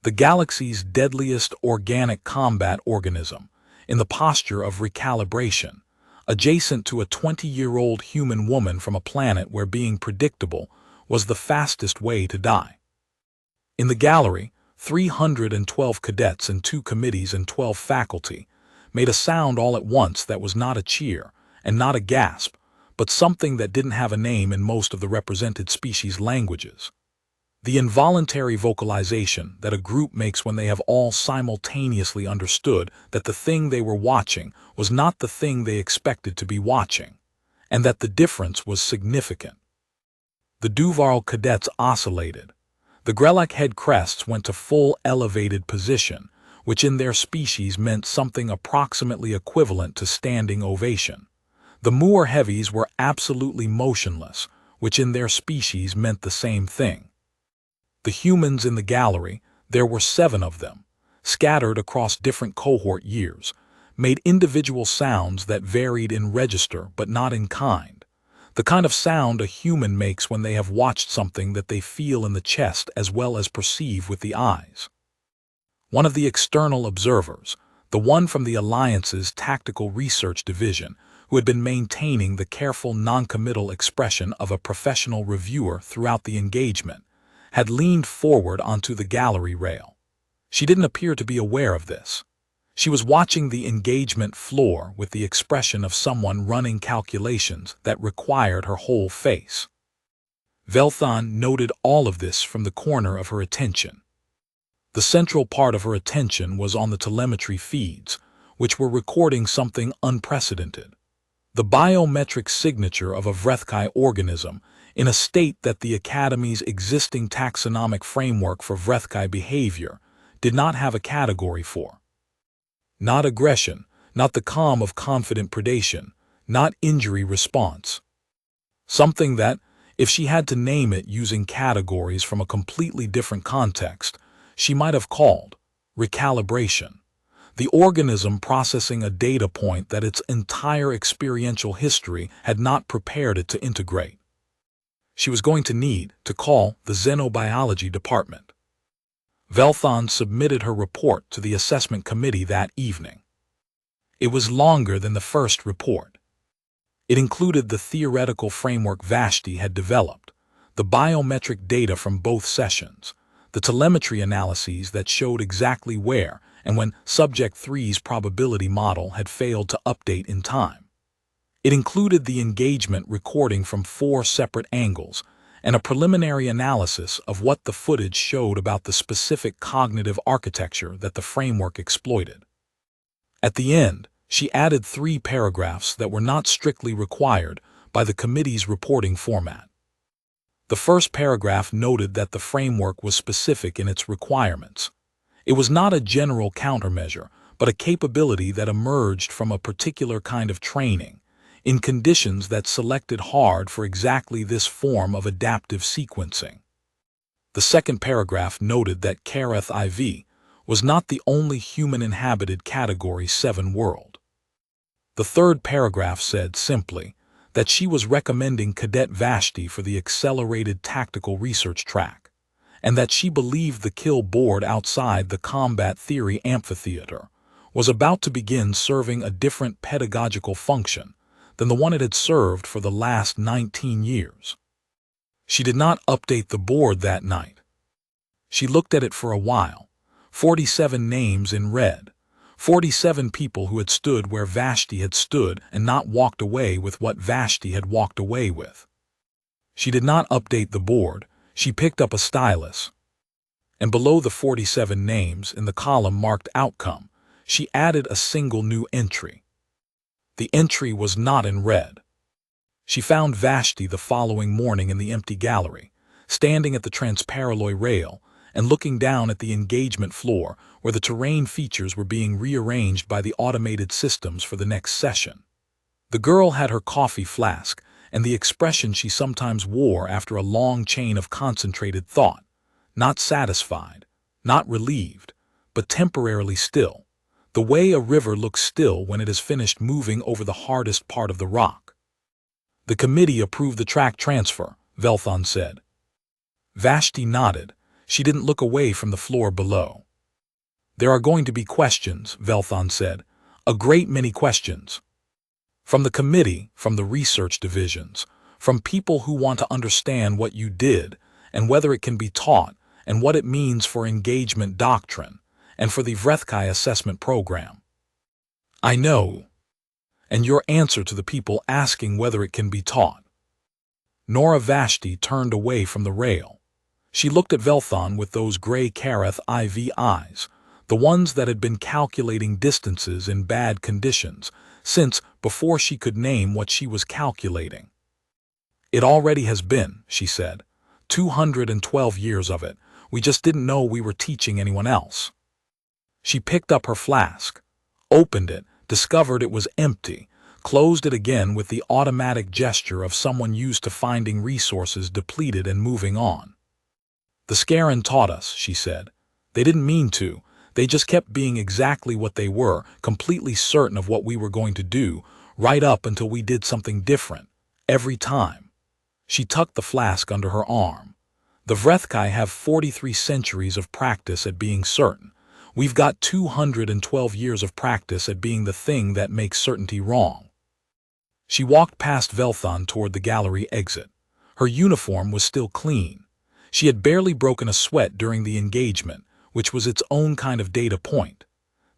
The galaxy's deadliest organic combat organism, in the posture of recalibration, adjacent to a 20-year-old human woman from a planet where being predictable was the fastest way to die. In the gallery, 312 cadets and 2 committees and 12 faculty made a sound all at once that was not a cheer and not a gasp, but something that didn't have a name in most of the represented species' languages. The involuntary vocalization that a group makes when they have all simultaneously understood that the thing they were watching was not the thing they expected to be watching, and that the difference was significant. The Duvarl cadets oscillated. The Grelak head crests went to full elevated position, which in their species meant something approximately equivalent to standing ovation. The Moor heavies were absolutely motionless, which in their species meant the same thing. The humans in the gallery, there were 7 of them, scattered across different cohort years, made individual sounds that varied in register but not in kind. The kind of sound a human makes when they have watched something that they feel in the chest as well as perceive with the eyes. One of the external observers, the one from the Alliance's Tactical Research Division, who had been maintaining the careful noncommittal expression of a professional reviewer throughout the engagement, had leaned forward onto the gallery rail. She didn't appear to be aware of this. She was watching the engagement floor with the expression of someone running calculations that required her whole face. Velthon noted all of this from the corner of her attention. The central part of her attention was on the telemetry feeds, which were recording something unprecedented: the biometric signature of a Vrethkai organism in a state that the Academy's existing taxonomic framework for Vrethkai behavior did not have a category for. Not aggression, not the calm of confident predation, not injury response. Something that, if she had to name it using categories from a completely different context, she might have called recalibration. The organism processing a data point that its entire experiential history had not prepared it to integrate. She was going to need to call the Xenobiology department. Velthon submitted her report to the assessment committee that evening. It was longer than the first report. It included the theoretical framework Vashti had developed, the biometric data from both sessions, the telemetry analyses that showed exactly where and when Subject 3's probability model had failed to update in time. It included the engagement recording from 4 separate angles and a preliminary analysis of what the footage showed about the specific cognitive architecture that the framework exploited. At the end, she added 3 paragraphs that were not strictly required by the committee's reporting format. The first paragraph noted that the framework was specific in its requirements. It was not a general countermeasure, but a capability that emerged from a particular kind of training, in conditions that selected hard for exactly this form of adaptive sequencing. The second paragraph noted that Kareth IV was not the only human-inhabited Category 7 world. The third paragraph said simply that she was recommending Cadet Vashti for the accelerated tactical research track, and that she believed the kill board outside the combat theory amphitheater was about to begin serving a different pedagogical function than the one it had served for the last 19 years. She did not update the board that night. She looked at it for a while, 47 names in red, 47 people who had stood where Vashti had stood and not walked away with what Vashti had walked away with. She did not update the board. She picked up a stylus, and below the 47 names in the column marked outcome, she added a single new entry. The entry was not in red. She found Vashti the following morning in the empty gallery, standing at the transparalloy rail and looking down at the engagement floor where the terrain features were being rearranged by the automated systems for the next session. The girl had her coffee flask and the expression she sometimes wore after a long chain of concentrated thought, not satisfied, not relieved, but temporarily still, the way a river looks still when it has finished moving over the hardest part of the rock. "The committee approved the track transfer," Velthon said. Vashti nodded. She didn't look away from the floor below. "There are going to be questions," Velthon said. "A great many questions. From the committee, from the research divisions, from people who want to understand what you did and whether it can be taught and what it means for engagement doctrine and for the Vrethkai assessment program." "I know. And your answer to the people asking whether it can be taught." Nora Vashti turned away from the rail. She looked at Velthon with those gray Kareth IV eyes, the ones that had been calculating distances in bad conditions since before she could name what she was calculating. "It already has been," she said. 212 years of it. We just didn't know we were teaching anyone else." She picked up her flask, opened it, discovered it was empty, closed it again with the automatic gesture of someone used to finding resources depleted and moving on. "The Scaran taught us," she said. "They didn't mean to. They just kept being exactly what they were, completely certain of what we were going to do, right up until we did something different, every time." She tucked the flask under her arm. "The Vrethkai have 43 centuries of practice at being certain. We've got 212 years of practice at being the thing that makes certainty wrong." She walked past Velthon toward the gallery exit. Her uniform was still clean. She had barely broken a sweat during the engagement, which was its own kind of data point.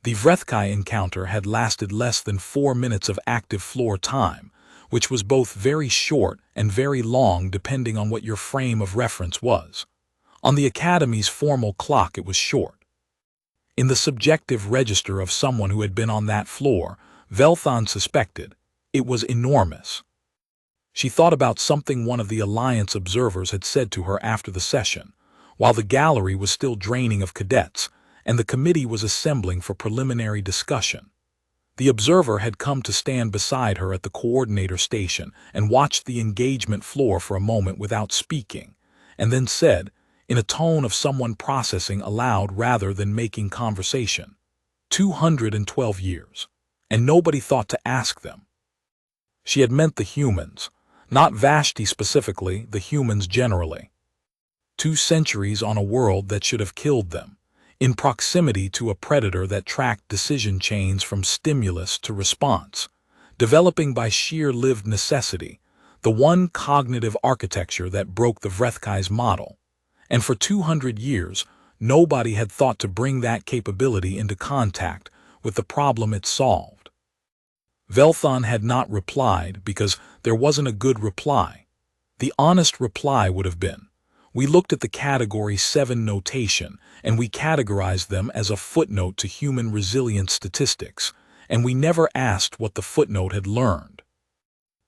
The Vrethkai encounter had lasted less than 4 minutes of active floor time, which was both very short and very long depending on what your frame of reference was. On the Academy's formal clock it was short. In the subjective register of someone who had been on that floor, Velthon suspected it was enormous. She thought about something one of the Alliance observers had said to her after the session, while the gallery was still draining of cadets and the committee was assembling for preliminary discussion. The observer had come to stand beside her at the coordinator station and watched the engagement floor for a moment without speaking, and then said, in a tone of someone processing aloud rather than making conversation, 212 years, and nobody thought to ask them. She had meant the humans, not Vashti specifically, the humans generally. 2 centuries on a world that should have killed them, in proximity to a predator that tracked decision chains from stimulus to response, developing by sheer lived necessity, the one cognitive architecture that broke the Vrethkai's model. And for 200 years, nobody had thought to bring that capability into contact with the problem it solved. Velthon had not replied because there wasn't a good reply. The honest reply would have been, we looked at the Category 7 notation and we categorized them as a footnote to human resilience statistics, and we never asked what the footnote had learned.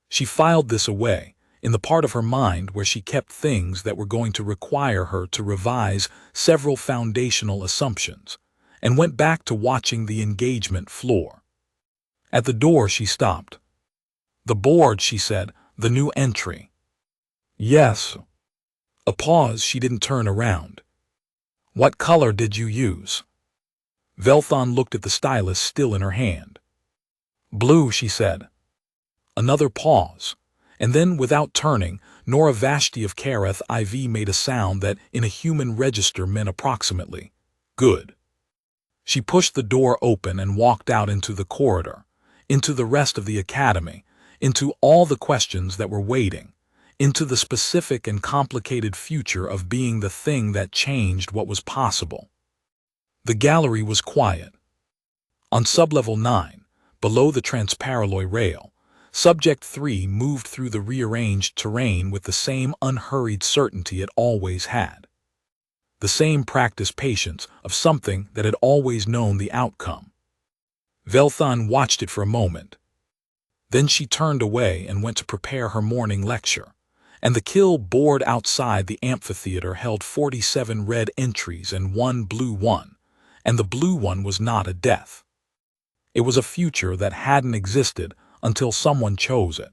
She filed this away, in the part of her mind where she kept things that were going to require her to revise several foundational assumptions, and went back to watching the engagement floor. At the door she stopped. The board, she said, the new entry. Yes. A pause, she didn't turn around. What color did you use? Velthon looked at the stylus still in her hand. Blue, she said. Another pause. And then, without turning, Nora Vashti of Kareth IV made a sound that, in a human register, meant approximately, good. She pushed the door open and walked out into the corridor, into the rest of the academy, into all the questions that were waiting, into the specific and complicated future of being the thing that changed what was possible. The gallery was quiet. On sublevel 9, below the transparalloy rail, Subject 3 moved through the rearranged terrain with the same unhurried certainty it always had. The same practiced patience of something that had always known the outcome. Velthon watched it for a moment. Then she turned away and went to prepare her morning lecture, and the kill board outside the amphitheater held 47 red entries and 1 blue one, and the blue one was not a death. It was a future that hadn't existed until someone chose it.